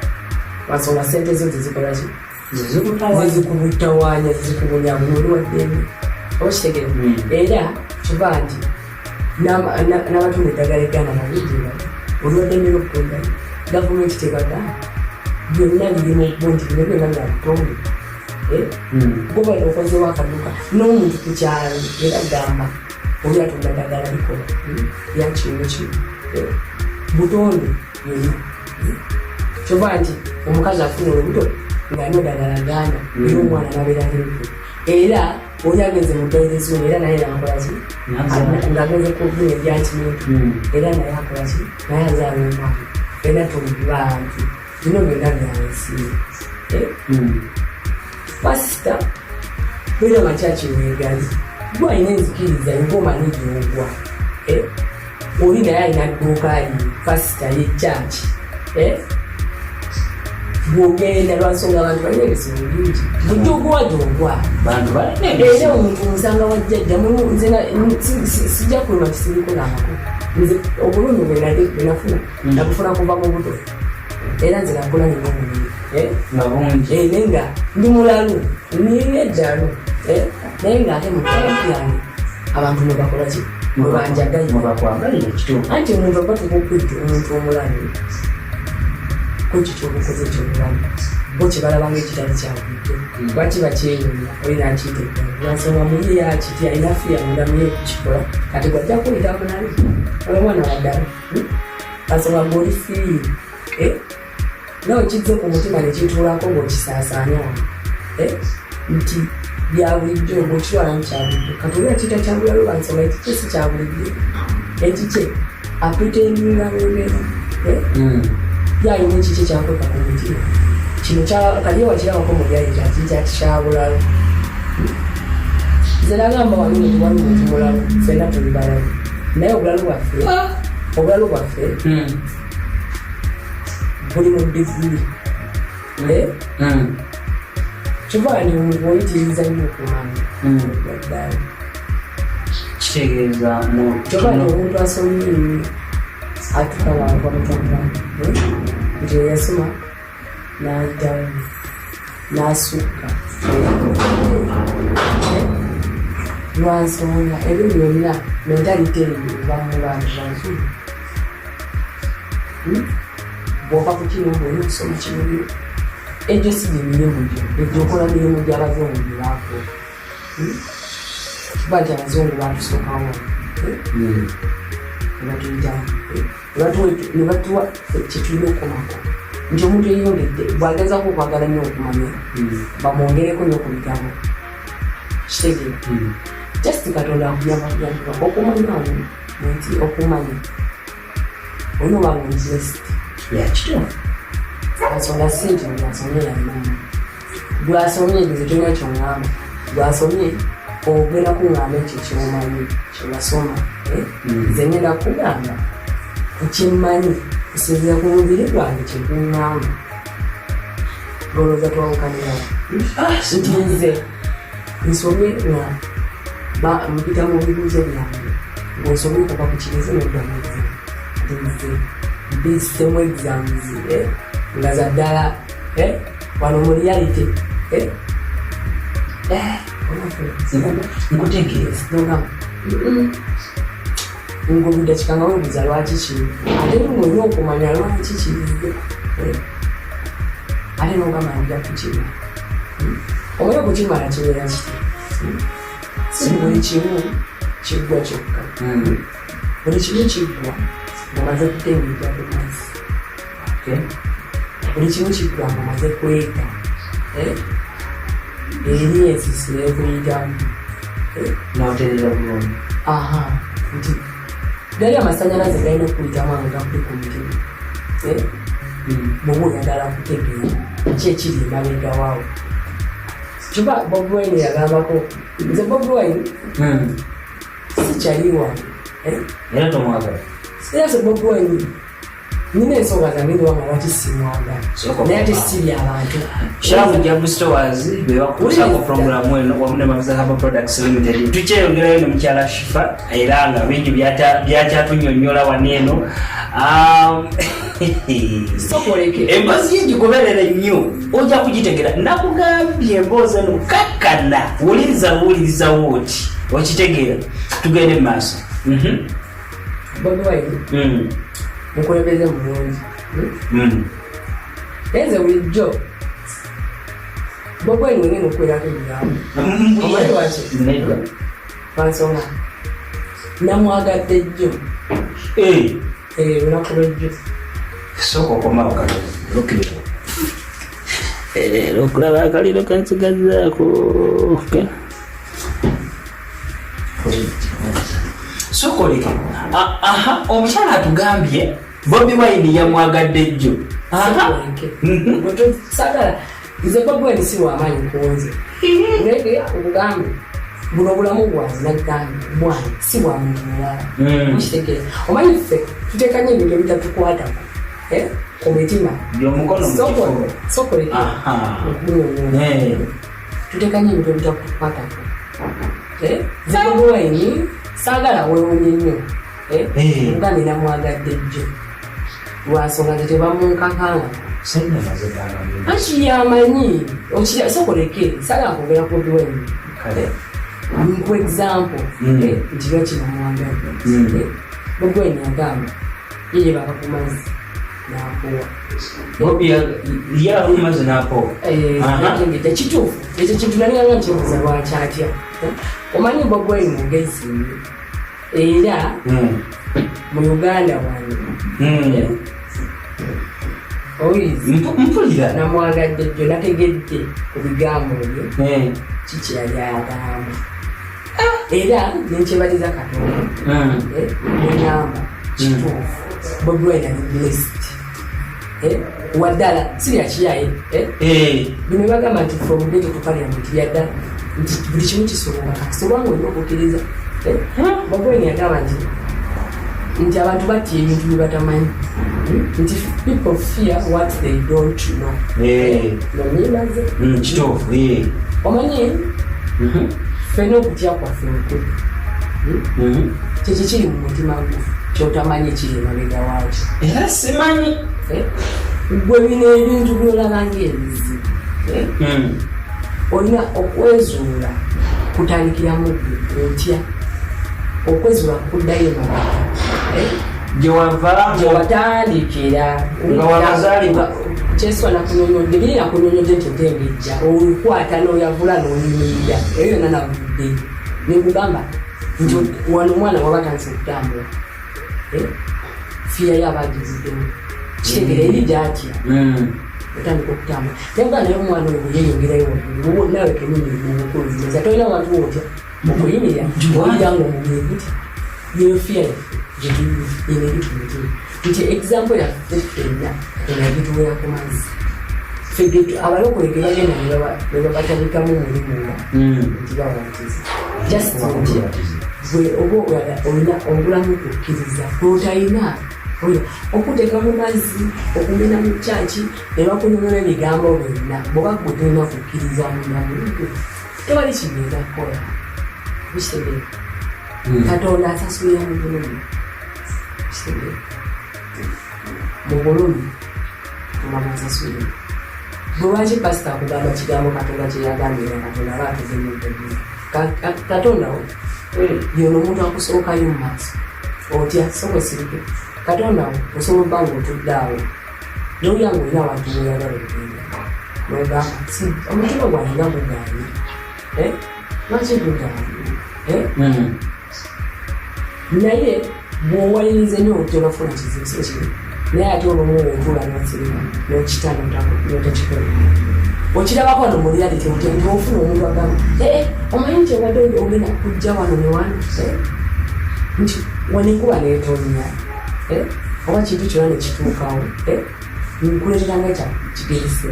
lwansonga sente zo zezikolaki zezikubutawaanya zezikubunyabunya oliwaddemu okitegere era kiva nti n'abatunda eddagala eganda nabijira oliwadde nnyo okutonda gavumenti tebagamba byonna birimu nti bino byonna byabutonde goba okozewo akaduka n'omuntu ku kyalo era gamba oli atunda ddagala likola yakimu kimu butonde yonna kyova nti omukazi afuna olubuto ng'alina ddagala ganda era omwana nabeera hempe era oli agenze mu ddwaliro era naye nakolaki ng'agenze ku bbuna ebyankimuntu era naye akolaki naye azaala omwana era tolibantu bino byonna byansi pasita bwera makyaki weegali gwe alina enzikiriza ngaomanyi gyogwa oli naye alina dduuka ali pasita yekyaki bwogenda lwansonga abantu balina ebizibu bingi bujogwa jogwa era omuntu musanga wajjajja sijja kuluma kisiriko n'amako nze obulumi bwenafuna nabufuna kuva mu buto era nze nakola nina omulimi naye nga ndi mulalu nina eddalu naye ngaate mukalaku yange abantu mwebakolaki mwebanjagayira anti omuntu oba tukukwita omuntu omulalu kukikyobukoze ekyobulamu bo kyebalabanga ekitali kyabudde lwaki bakyeyonya olina akiteddala lwansonga muye yakiti alina fiya munda muye kukikola kati gwajja kuwulira munali olomwana waddala lwansonga ngaoli fiiri nawe kizze ku mutima nekituulako ngaokisaasaanya nti byabulijjo bwekitwala nkyabulijjo katolera kita kyabulalo bansonga ekikye si kyabulijjo ekikye apretendinga bebera yalina ekikye kyakweka ku mutima kino kali wakirabako mu byayita kikyakishabulalo nze nagamba waliwo tiwaliwo tumulalo fenna tulibalawo naye obulalu bwaffe buli mu diguli kivani omuntu oyitiriza nnyo okumanya ddala kitegeeza kivani omuntu asomye nnyo atukalanga mutaka nti eyasoma n'ayitawo n'asukka lwansonga ebyo byonna mentalite bamubantu bankulu bw'oba ku kino ng'olina okusoma kinobyo egyo si gyemirimu gyo egyo okola mirimu gy'abazungu gye baakola kiba nti abazungu baatusookawo ne batuwa kyetulina okukomako nti omuntu eyongedde bw'agezako okwagala nnyo okumanya bamwongereko n'okubigabo kitegeera just katonda akuyambakuyambika okumanyawo nti okumanya olina obanga omublessed yakituufu asonga si nti gwasomye yalinamu gwasomye egize tolina kyoŋŋamba gwasomye ogenda kuŋŋamba ekyo kyomanyi kyewasoma nze ngenda kugamba kukimmanyi kusinzira ku mubiri gwange kyekuŋŋamba olowooza twawukanirawo nti nze nsomye nga mpita mu bibuuzo byange ng'osomye okuva ku kirizi n'oddamu nze mbisitemu exams nga za ddala wano mu reality nkutegeeza ngobudde kikanga webuuza lwaki kiri ate ng'olina okumanya lwaki kirize ate n'ogamba nja kukima omanyi okukimala kibeera kiti si buli kimu kiggwa kyokka buli kimu kiggwa ng'omaze kutengeja ku mazzi buli kimu kiggwa ng'omaze kweta eri ensisi nekuyitamu n'oterera bulungi nti gali amasanyalaze galina okuyitamu nga gakuli ku mutima bwoba oyagala kutegeera ki ekiri emabega waawo kiba Bob Wine yagambako nze Bob Wine sikyaliwa era tomwagala era se Bob Wine nina ensonga zange ndiwanga lwaki simwagala naye ate siri abantu Shamu Jabu Stores bewakusako programu eno wamu ne Maviza Herbal Products Limited tukyeyongerayo ne mukyala Shifa era nga bingi byakyatunyonnyola waneeno emboozi yegigoberera nnyo ojja kugitegera nakugambye emboozi eno kakkana wuliriza wooti okitegeera tugende mu maaso Bobi Wine mukulembeze mulungi enze bulijjo Bobi Wine wengenda okuwerako ebigambo omanyi waki lwansonga namwagadde jjo olunaku lwejjo sooka okomawo kaliro okulaba akaliro kansigazaako sokoleke omukyala atugambye Bobi Wine yamwagadde jjo sagala nze Bobi Wine si wamaanyi nkunze nege okugambe buno obulamu bwange nagambye bwange si bwa muntu mulala mukitegeera omanyi ffe tuteeka nnyo ebintu ebitatukwatako ku mitima sokoleke tuteeka nnyo ebintu ebitatukwatako nze Bobi Wine saagala weewunye nnyo ugambye namwagadde jjo lwansonga nti tebamunkakanga akiyamanyi sokoleke saagala kwogera ku Bobi Wine ku example nti lwaki namwagadde Bobi Wine agamba yeye baka ku mazzi n'akuwa yakumazi n'akuwa kituufu ekyo kintu nalinganga nkibuuza lwaki atya omanyi Bobi Wine mugezi era mu Uganda wano oyizi mpulira namwagadde jjo nategedde ku bigambo bye kiki yali agamba era nenkyebaliza Katonda neŋamba kituufu Bobi Wine ali blessed waddala sirya kiyaye bino bagamba nti from day to parliament yadda nti buli kimu kisoboka kasobanga olina okukkiriza Bobi Wine yagamba nti abantu batya ebintu bye batamanyi nti people fear what they don't know nonyibaze kituufu omanyi ffena okutya kwaffe nkulu kyekyo kiri mu mutima gwo kyotamanyi ekiri emabega waakyo era simanyi gwe bino ebintu byolaba ng'ebizibu olina okwezuula kutandikira mu ggwe otya okwezuula kuddayo emabega gyewatandikira nga wamazaalibwa kyeswa nakunyonyodde biri nakunyonyodde nti otengejja olukwata n'oyavula n'onyimirira eyo yonna navudde nekugamba nti wano omwana wabatandise okutambula fiya yabagiziddemu kitegera eri gyatya otandika okutambula nayegaa naye omwana oyo yeyongerayo waggulu nawe kenyinimubukuluzimeza tolina abantu otya okuyimirira oyiranga omubiri guti yeyo fiya ine ebitumutima nti example yaffe ffenna enagituwera ku mazzi fegetu abalokolege bagenda nebabatandikamu omulimu nti bawantiza just nti gwe oba olina obulamu kukkiriza lwotalina okuteeka mu mazzi okumena mu kyaki nebakunyonyola ebigambo byonna bwoba gutolina kukkiriza munamuntu tewali kigenda kukola bikitegere Katonda asasulira mu bulumi kitegere mu bulumi obamusasulira bwewaki pasita akugamba kigambo Katonda kyeyagambira Katonda aba atuzemuddedu Katonda yono omuntu akusookayo mu maaso otya sokwesirike Katonda osobola obbanga otuddaawo noyanga olina abantu weyagala okugenda nogamba omutima gwange nga gugaanye lwaki gugaanye naye bwowalirize nyo tolafuna kizibu sekiri naye ate olumu otula nosirima nokita notakikola okirabako wano mu reality nti ofuna omuntu agamba omanyi nti obadde ogenda kujja wano ne wano nti wanenkuba netonya oba kintu kyona nekituukawo nkuleteranga kyakigerese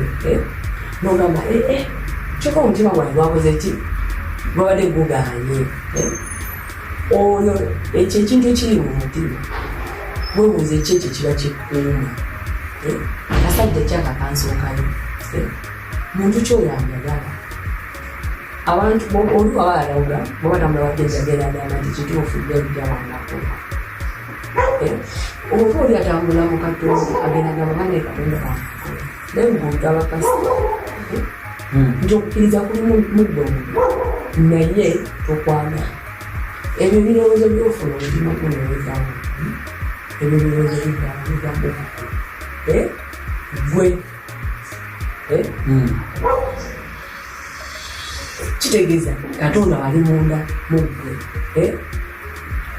nogamba kyokka omutima gwange gwakoze ki gwabadde guganye oyo ekyo ekintu ekiri mu mutima webuuza ekyekyo kiba kikuuma kasajja kyakakansookayo muntu kyoyambagala abantu oli waba alawula bobatambula bagezagera agamba nti kituufu byabijawandako oba oli atambula mu Katonda agenda gamba bane Katonda wange naye ng'ogaba kasita nti okukkiriza kuli muddo naye tokwagala ebyo birowoozo byofuna omutima gunowezawo ebyo birowoozo bigamu gwe kitegeeza Katonda wali munda mu ggwe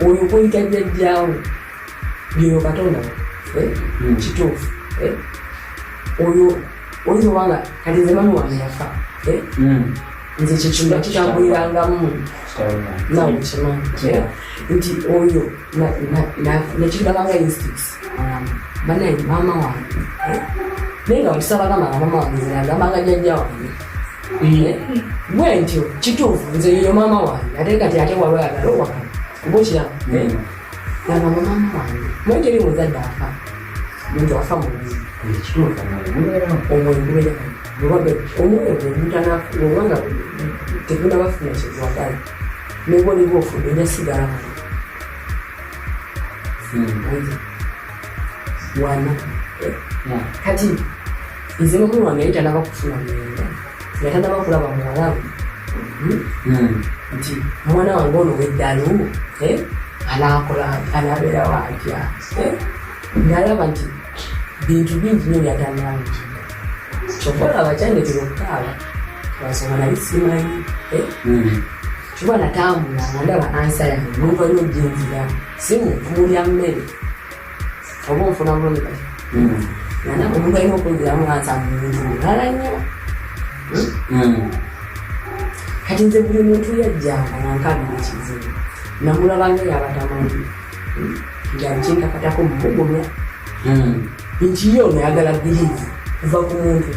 oyo kweyita jjajjaawo byoyo Katonda kituufu oyo oyinza obanga kati nze mami wange yafa nze kyekintu kitambulirangamu nawe kimanyi nti oyo nekirabanga instincts banaye maama wange naye nga wekisabagamba maama wange nagambanga jjajja wange bwe ntyo kituufu nze yoyo maama wange ate kati ate walwayagala owakala kuba okiraba yagamba maama wange mwe teri muzadde afa muntu afa mu omwengubera omwebanga tegunabafuna kyegwagala neboliba ofudde ojasigala wana kati nze mukulu wange yali tanaba kufuna mwenda yatanaba kulaba muwalabu nti omwana wange ono weddalu anakola anabeera watya nalaba nti bintu bingi nyo byatanangi kyokola abakyandetera okukaaba basoma nali simanyi kiba natambula nga ndaba ansa yange muntu alina ojjenzira simu kumulya mmere oba onfuna bulumi kati nana omuntu alina okwongeramu ansa muntu mulala nnyo. Kati nze buli muntu yajjanga nankabira ekizibu namulabanga yabatamanyi ngakinkakatako mumugumya nti yo nayagala biriivu kuva ku muntu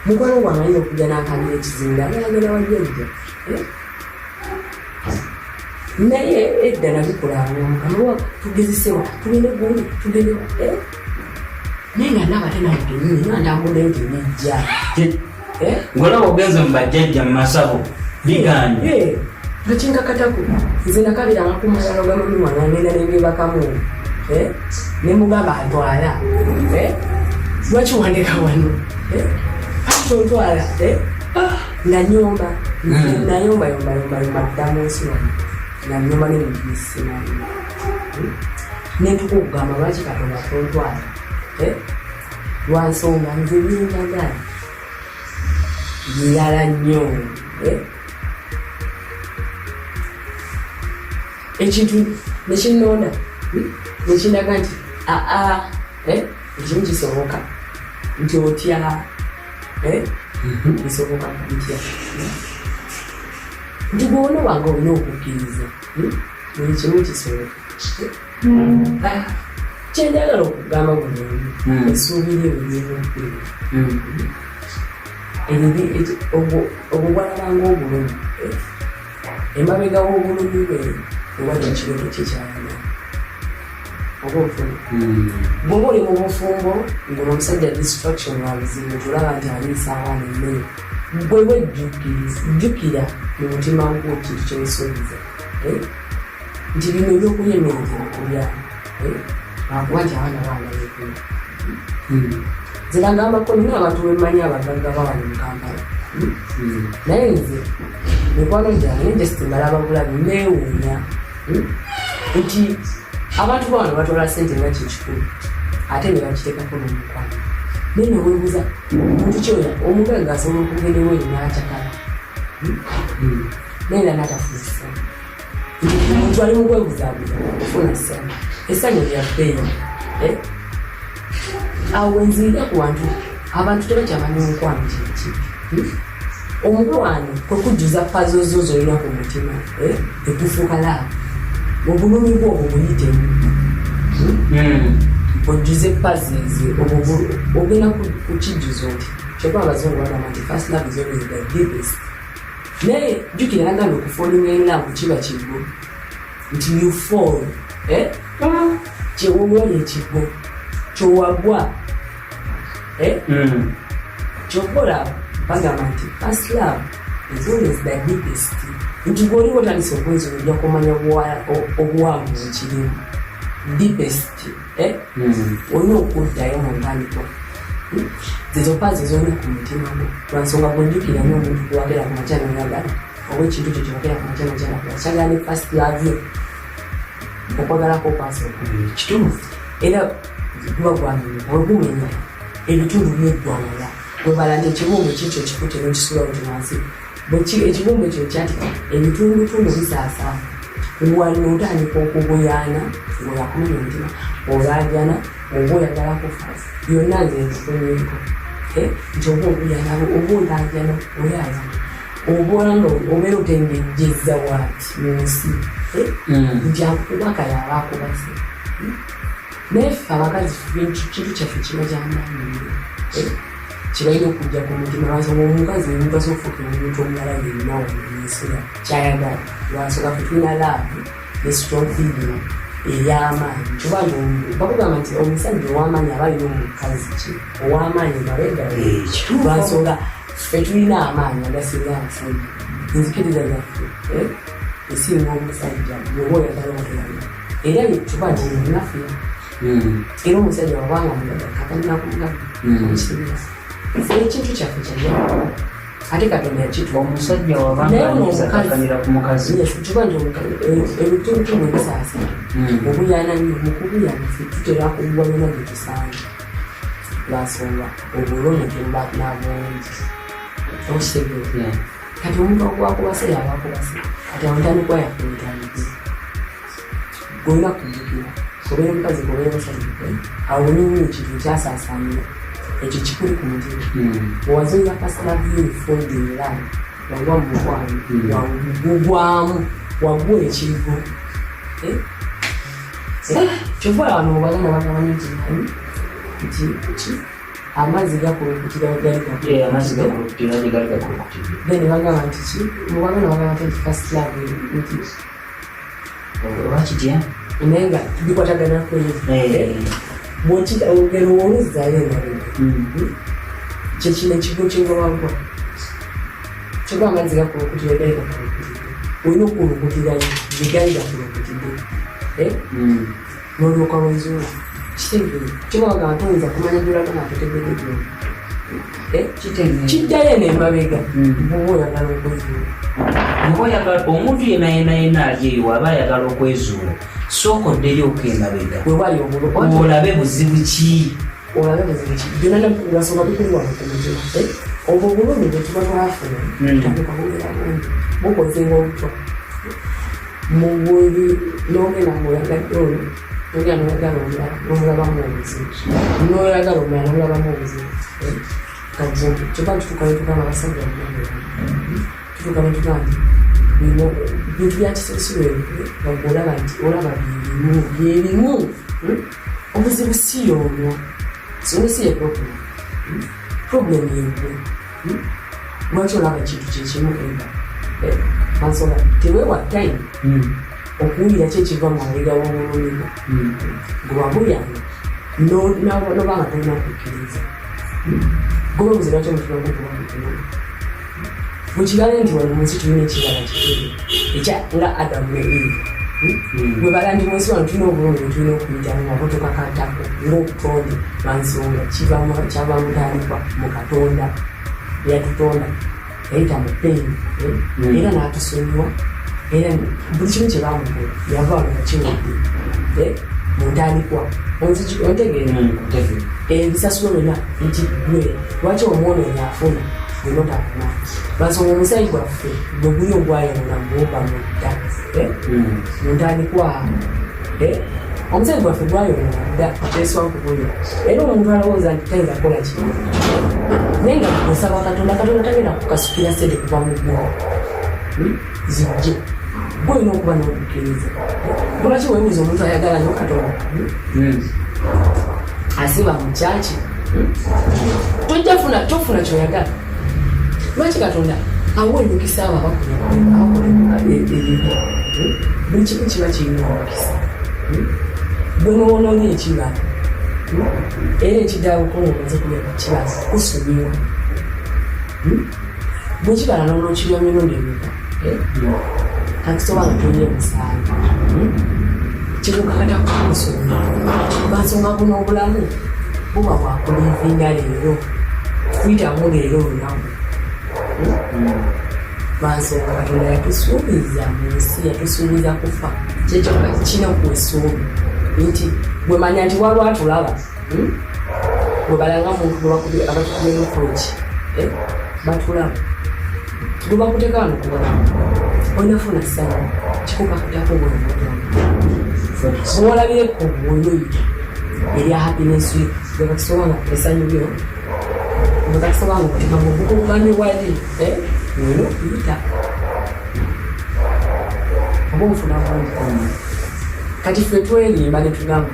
mukwano gwange alina okujja nankabira ekizibu ngaayagala wajjajja naye edda nabikulamukamwa tugezesewa tugende gundi tugendewa naye nga naba tenagenyi nandambula enti nejja ngolaba ogenze mubajjajja mumasabo biganye ngakinkakatako nze nakabira amakumalalo gamami wange ngenda nengebakamu nemugamba atwala lwaki wandeka wano tontwala nga nyomba nayombayombayomba ddamu nsi wano nga nyomba nemukisimani nentuka okugamba lwaki katonda tontwala lwansonga nze byengagala birala nnyo ekintu nekinonda nekindaga nti ekimu kisoboka nti otya kisoboka ntya nti gwona wange olina okukkiriza ekimu kisoboka kyenjagala okugamba bulungi esuubiri ebimu obwo bwalabanga obulungi emabega w'obulungi bwe obadde ekiroto kyekyayana oba ofuna bwoba oli mu bufumbo ng'ono omusajja distraction wabuzibu tulaba nti aliisa abaana emmere bwe bwejjukira mu mutima gwo kintu kyesuubiza nti bino ebyokulya emmere gyemukulya akuba nti abaana baana bekunya ziragambako nina abantu bemanyi abagagga bawali mu Kampala naye nze mikwano gyange njesitimalaba bulabi neewuunya nti abantu bawano batwala ssente nga kyekikulu ate ne bakiteekako n'omukwano naye neweebuuza muntu kyoya omugagga asobola okugenda eweeri n'akyakala naye era n'atafuusa omuntu ali mu kwebuzaabuza okufuna essanyu essanyu lyabbeeyi awo wenzirira ku abantu tebakyamanyi omukwano kyeki omukwano kwekujjuza pazo zo zolina ku mutima ekufuuka laavu obulumi bwo obwo buyitemu ojjuze pazizi ogenda kukijjuza nti kyokuba abazungu bagamba nti first love is always the deepest naye jjukira nagamba okufalling in love kiba kigwo nti you fall kyewolwala ekigwo kyowagwa kyokola bagamba nti first love is always the deepest nti gwoliwo otandisa okwezi ojja kumanya obuwanvu ekirimu deepest olina okuddayo mu ntandikwa zezo pazi zolina ku mutima gwo lwansonga gwejjukira nyo omuntu gwagera ku makya noyagala oba ekintu kyo kyogera ku makya nokyala kukyagala ne first love yo okwagalako okwasooka kituufu era guba gwamenya wegumenya ebitundu byeggwanga webala nti ekibumbe kikyo kikutera okisula oti wansi ekibumbe kyo kyati ebitundutundu bisaasa wano otandika okugoyaana ngaoyakumenya omutima olajana oba oyagala kufa byonna nze nzifunyeeko nti oba oguyana oba olajana oyayana obanga obeera otengejjeza waati mu nsi nti akubaka yaba akubase naye ffe abakazi kintu kyaffe kiba kyamaanyi kibalina okujja ku mutima lwansonga omukazi omuntu asofuka omuntu omulala yenna wamuyisira kyayagala lwansonga ffe tulina laavu ne strong feeling ey'amaanyi kuba bakugamba nti omusajja ow'amaanyi aba alina omukazi ki ow'amaanyi mabega lwansonga ffe tulina amaanyi agasinga abasajja enzikiriza zaffe esinga omusajja yoba oyagala otoyagala era tuba nti munafu era omusajja wabanga mugaga kataninakumugaba omukitegeza ekintu kyaffe kyajaa ate katonda yakituwa omusajja wabangakanira ku mukazi tuba nti ebitundutundu ebisaasa obuyana nnyo mukubuyana ffe tutera kubuwa byona bye tusange lwansonga obuloni tumba nabungi okitegeeza kati omuntu ogwakubase yaba akubase kati awantandikwa yaffe entandikira golina kujjukira kubeera omukazi kubeera omusajja awo niwo ekintu kyasaasaanira ekyo kikuli ku mutima bwewazoya kasalaviini fondera wagwa mu mukwano gugwamu wagwa ekirigo kyova wano mubagana bagabanya nti amazzi gakulukutira then bagamba nti ki mubagana bagamba nti first love nti wakitya naye nga bikwatagana bwokita olugero oluzzayo emabega kyekino ekigo kyengawagwa kyoba amazzi gakulukutira gali gakulukutidde olina okulukutirayo egali gakulukutidde n'olyoka lwenzuula kitegeere kyoba bagamba toyinza kumanya gyolagana atotegereyo kiddayo eno emabega bwoba oyagala okwezuula omuntu yena ali eyo aba ayagala okwezuula sooka oddeyo okemabega olabe buzibu ki byonna gasonga bikuwamu ku mutima obwo obulumi bwe tuba twafuna tutandika kubeera bungi bukozenga obutwa mu buli n'ogenda ngaoyagadde oyo ogenda noyagala omulala n'omulabamu obuzibu noyagala omulala n'omulabamu obuzibu kavumbi kyoba tutuuka netugamba abasajja tutuuka netugamba nti bino bintu byakisasiro wagwe olaba nti olaba byerimu obuzibu si yoyo singa si ye problem yegwe lwaki olaba kintu kyekimu eba ansonga teweewa time okuwulira ki ekiva mu mabega w'omulumigo gwewabuyanga nobanga tolina kukkiriza goba buzi lwaki omutula guguwamutuno bwekigale nti wano munsi tulina ekibala kikulu ekya nga adamu ne eve bwebala nti munsi wano tulina obulungi bwetulina okuyitamu nabo tukakatako ng'obutonde lwansonga kyava mutandikwa mu katonda eyatutonda yayita mu peeni era n'atusonyiwa era buli kimu kyebamukola yava wano nakiwadde muntandikwa ontegeera ebisasula byonna nti gwe lwaki omwonoonyi afuna bwenotafuna bansonga omusayi gwaffe gwe guli ogwayonona muoba mudda muntandikwa omusayi gwaffe gwayonona dda eswankubulya era omuntu alowooza nti tayinza kukola kino naye nga osaba katonda tagenda kukasukira sente kuva mu ggulu zijje gwe olina okuba n'okukkiriza lwaki weebuuza omuntu ayagala nyo katonda asiba mu kyaki tofuna kyoyagala lwaki katonda awa emikisa abo abakola ebibi buli kimu kiba kirina omukisa bwe noonoonye ekibala era ekiddala bukongomaze kuleka kibala kusubiwa bwe kibala noolwokirya mirundi emika kakisoba nga tolina omusaala kikukakata kukusonga bansonga buno obulamu buba bwakulivinga leero kuyitamu leero olunaku bansonga katonda yatusuubiza mu nsi yatusuubiza kufa kyekyo kina kwesuubi nti bwemanya nti waliwo atulaba bwebalanga muntu abatukubyemukoki batulaba lubakuteka wano kubona onafuna ssala kikukakutako bwolabireko bwoloi erya happiness bwekakisobanga esanyu byo bwekakisobanga okuteka mubukubugamye wali olina okuyita oba omufuna bungi kati ffe twerimba netugamba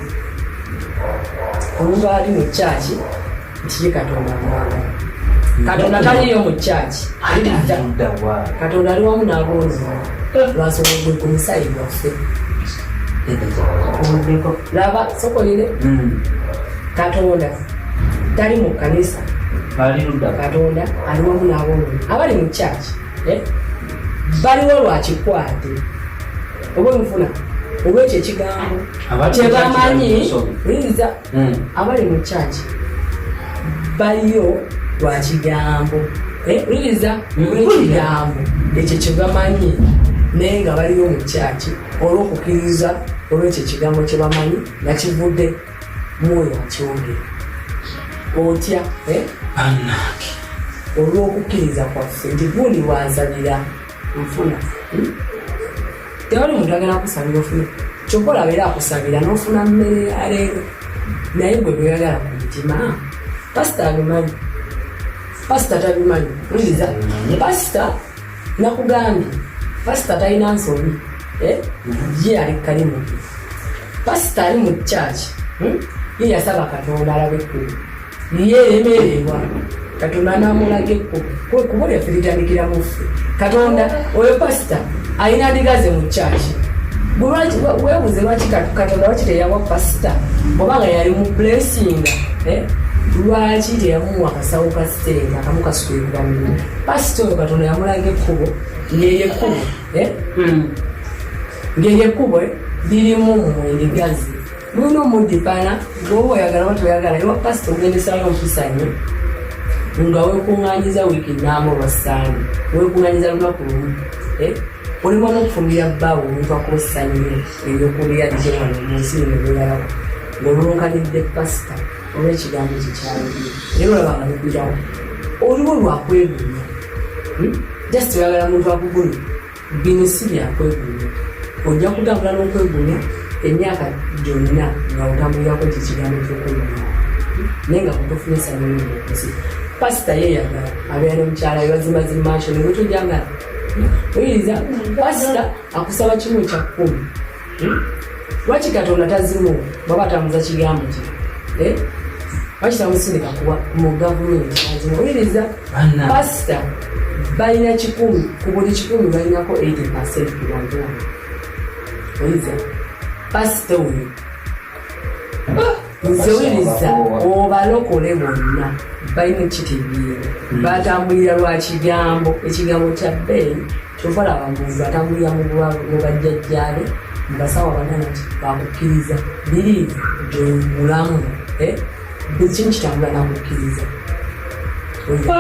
omuntu ali mu kyaki nti ye katonda mwagala katonda taliyo mu kyaki katonda ali wamu n'aboozi lwansonga gwe ku musayi gwaffe laba sokolire katonda tali mu kanisa katonda ali wamu n'aboozi abali mu kyaki baliwo lwakikwate oba omufuna oba ekyo ekigambo kyebamanyi liriza abali mu kyaki baliyo lwakigambo liriza olwekigambo ekyo kyebamanyi naye nga baliyo mu kyaki olw'okukkiriza olwekyo ekigambo kyebamanyi nga kivudde mwoyo akyogera otya olw'okukkiriza kwaffe nti gundi bwansabira nfuna tewali muntu agenda kusabira ofune kyokola beera akusabira n'ofuna mmere ya leero naye gwe bweyagala ku mutima pasita abimanyi pasita tabimanyi wuliriza pasita nakugambye pasita talina nsobi ye ali kalimu pasita ali mu kyaki ye yasaba katonda alabe ekkulu ye eremererwa katonda namulaga ekkubo kubo lyaffe litandikira muffe katonda oyo pasita alina ndigaze mu kyaki weebuze lwaki katonda lwaki teyawa pasita obanga yali mu blessinga lwaki teyamuwa akasawo ka sente akamukasukiriramu pasita oyo katonda yamulaga ekkubo ng'eryekkubo ng'eryekkubo lirimu mwendigazi mulina omudipana ng'oba oyagala oba toyagala ewa pasita ogendesayo mpisa nnyo nga wekuŋŋanyiza wiiki nnamba olwasaani wekuŋŋanyiza lunaku lumu olimu n'okufumira bbaawo omuntu akosanyire ebyokulya likyewano mu nsi lino byeyalako ng'olulunkanidde pasita olw'ekigambo kikyalugire era olabanga bikujyawo oliwo lwakwegunya just oyagala muntu akugunya bino si byakwegunya ojja kutambula n'okwegunya emyaka gyonna nga otambulirako ekyo kigambo ky'okwegunya naye nga kutofuna essanyu n'okusi pasita yeeyagala abeera n'omukyala webazimazimmaakyo nebwe tojagala oyiriza pasita akusaba kimu ekya 10 lwaki katonda tazimu bwaba atambuza kigambo kye lwaki tamusindika kuba mu gavumenti azimu oyiriza pasita balina 10 ku buli 10 balinako 80% ku bantu oyiriza pasita oyo nze wiriza obalokole bonna balina ekitegeera batambulira lwa kigambo ekigambo kya bbeeyi kyobalaba muntu atambulira mu bajjajjaabe mubasawo abagana nti bakukkiriza biriivu gyomulamu buli kimu kitambula nakukkiriza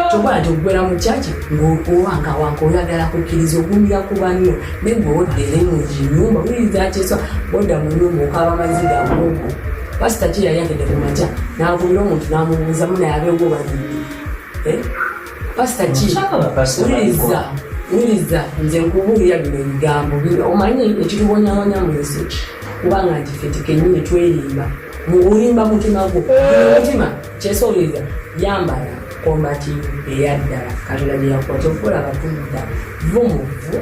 kyokola nti okugwera mu kyaki ngaowankawanka oyagala kukkiriza ogumira ku banno naye gweoddere mu kinyumba wiriza kyeswa bodda mu nyumba okaba amaziga agogo pasita ki yali akedde ku makya n'avumira omuntu n'amubuuza munaye abeego babiri pasita ki wuliriza nze nkubuulira bino ebigambo omanyi ekitubonyawonya mu nsi kubanga nti ffe tikenyini twerimba mulimba mutima gwo mutima kyesowuliriza yambala kombati eyaddala katonda gye yakuwa kyokukola abatudda vumuvu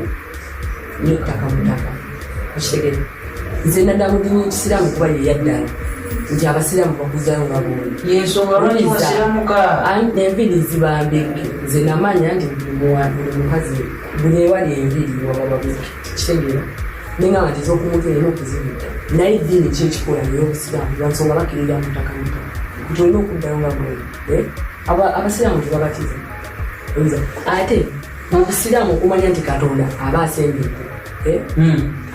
nettaka mutaka okitegere nze nadda mu ddiini ekisiraamu kuba yeyaddala nti abasiraamu bakuzayo nga bondi enviri zibambike nze namanya nti buli mukazi buli ewali enviri wabababiki kitegeera nengamba nti ez'okumutwe erina okuzibita naye eddiini kyekikola naye obusiraamu lwansonga bakkirira mutaka mutaka nti olina okuddayo nga bondi abasiraamu tebabatiza ate obusiraamu okumanya nti katonda aba asembeeko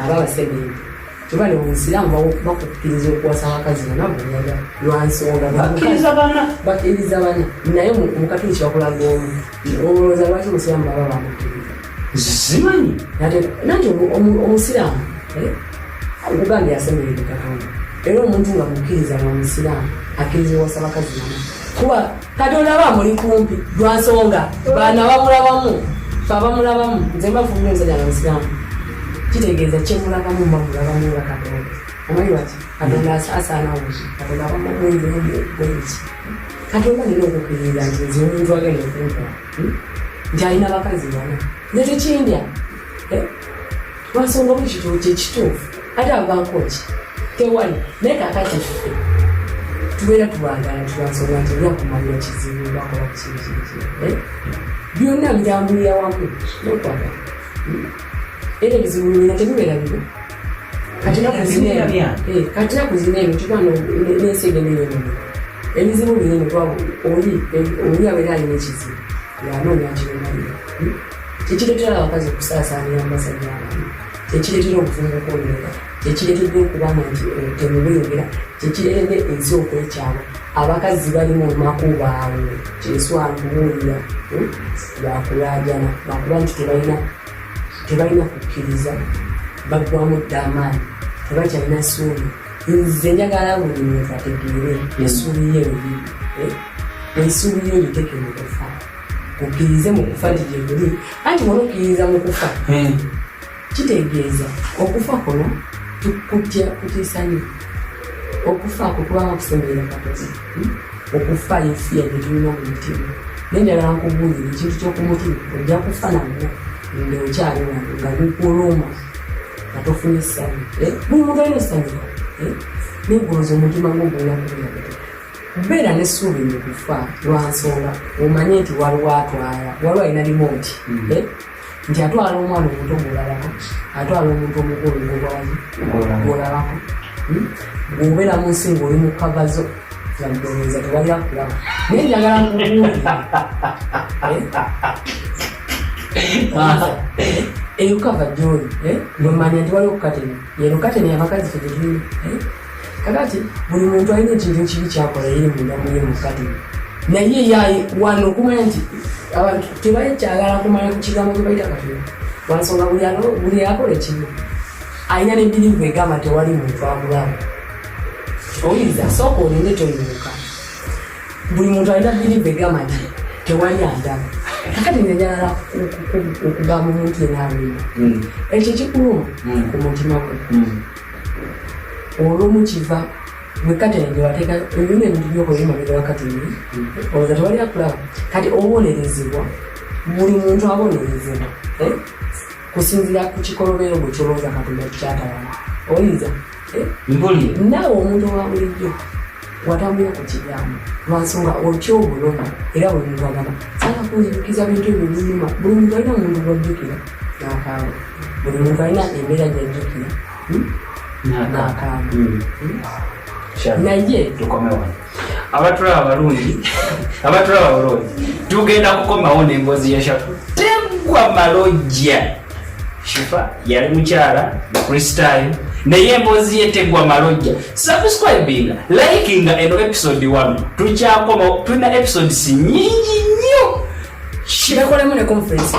aba abasembeengo kyova ne obusiraamu bakukkiriza okuwasa abakazi bana bunyaga lwansonga bakkiriza bana naye mukatoliki bakulaga omu olowooza lwaki obusiraamu baba bamukkiriza zimanyi nanti omusiraamu okugambye asemberedde katonda era omuntu nga mukkiriza ngaomusiraamu akkiriza owasa abakazi bana kuba katonda bamuli kumpi lwansonga baana bamulabamu abamulabamu nze mbafumira omusajja nga musiraamu kitegeeza kyemulabamu bamulabamu nga katonda omanyi lwaki katonda asaana wuzi katonda bamumwinzibweki katonda nina okukkiriza nti nze omuntu agenda okunkola nti alina bakazi bana nze tekindya lwansonga buli kituufu kyekituufu ate abankoki tewali naye kakati ffe tubeera tubagala tulwansonga nti olyakumalira kizibu bakola kikikiki byonna bitambulira wamu nokwagala era ebizibu bina tebibeera bibo kati nakuzina ebyo tubano nensegeneyonono ebizibu binene oli abeera alina ekizibu yanoonya kiromalira kyekireetera abakazi okusaasaanira amasajja abamu kyekireetera okuvunguka olwera kyekireetedde okubanga nti temubeyogera kyekireetedde ensi okwekyalo abakazi balimu olunaku baabwe kyeswankubuulira bakulajana bakuba nti tebalina kukkiriza baggwamu dda amaanyi tebakyalina ssuubi nze njagala buli muntu ategeere essuubi ye oli essuubi ye oliteke mu kufa okkirize mu kufa nti gyeguli anti wona okkiriza mu kufa kitegeeza okufa kuno kutiisani okufaako kubanga kusemberera Katonda okufa yefiya gyetulina mu mutima naye njagala nkubuulira ekintu ky'okumutima ojja kufa nabwo nga okyali wano nga gukuluma nga tofuna essanyu buli muntu alina essanyu negoloza omutima gw'ogulina kubeera mbeera n'essuubi mu kufa lwansonga omanye nti waliwo atwala waliwo alina limooti nti atwala omwana omuto gw'olalako atwala omuntu omukulu gw'olalako bw'obeera mu nsi ng'oli mu kavazo yamdowooza tewali akulaba naye njagala nkubuulira eyo kava gyoli nomanya nti waliwo kukateni yeno kateni abakazi fe gyetulina kakati buli muntu alina ekintu ekibi kyakola yeri munda muye mukateni naye wano okumanya nti abantu tebakyagala kumanya ku kigambo kye bayita Katonda lwansonga buli akola ekibi alina nebirivu egamba tewali muntu amulaba owuliriza sooka olinde toyimuka buli muntu alina birivu egamba nti tewali andaba kakati njagala okugamba omuntu yenaalina ekyo kikuluma ku mutima gwe olwomu kiva mwekatene gyewateeka ebina ebintu byokolimabega wakatini olowooza tewali akulaba kati obonerezebwa buli muntu abonerezebwa kusinzira ku kikolobero gwe kyolowooza Katonda kyatawala owuliriza naawe omuntu owa bulijjo watambulira ku kigambo lwansonga otya obuloma era buli muntu agamba saka kunzijukiza bintu ebyo binyuma buli muntu alina muntu gwajjukira n'akaaba buli muntu alina embeera gyajjukira n'akaaba naye tukomewo abatulaba abalungi tugenda kukomawo n'emboozi yashatu tegwa malojja Shifa yali mukyala mukristaayo naye emboozi ye tegwa malojja subscribinga likinga eno episode 1 tukyakoma tulina episodes nyingi nnyo kirakolemu ne conference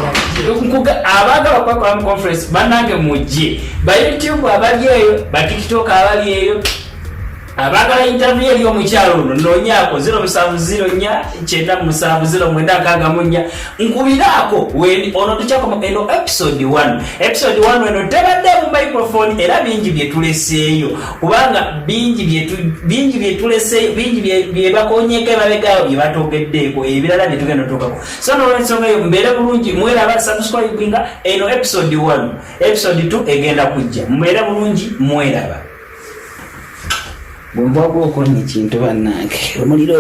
abaagala okwakola mu conference bannange mujje ba YouTube abali eyo ba TikTok abali eyo abagala interview eri omukyalo ono noonyaako 07049709 nkubiraako ono tukyakoma eno episode 1 eno tebadde mu microphone era bingi byetuleseeyo kubanga bingi byetuleseeyo bingi byebakonyeka emabegaawo byebatogeddeeko ebirala byetugenda otuukako so nolwensonga eyo mbeere bulungi mweraba subscribinga eno episode 1 episode 2 egenda kujja mbeere bulungi mweraba bwembwagwa okunya ekintu bannange omuliro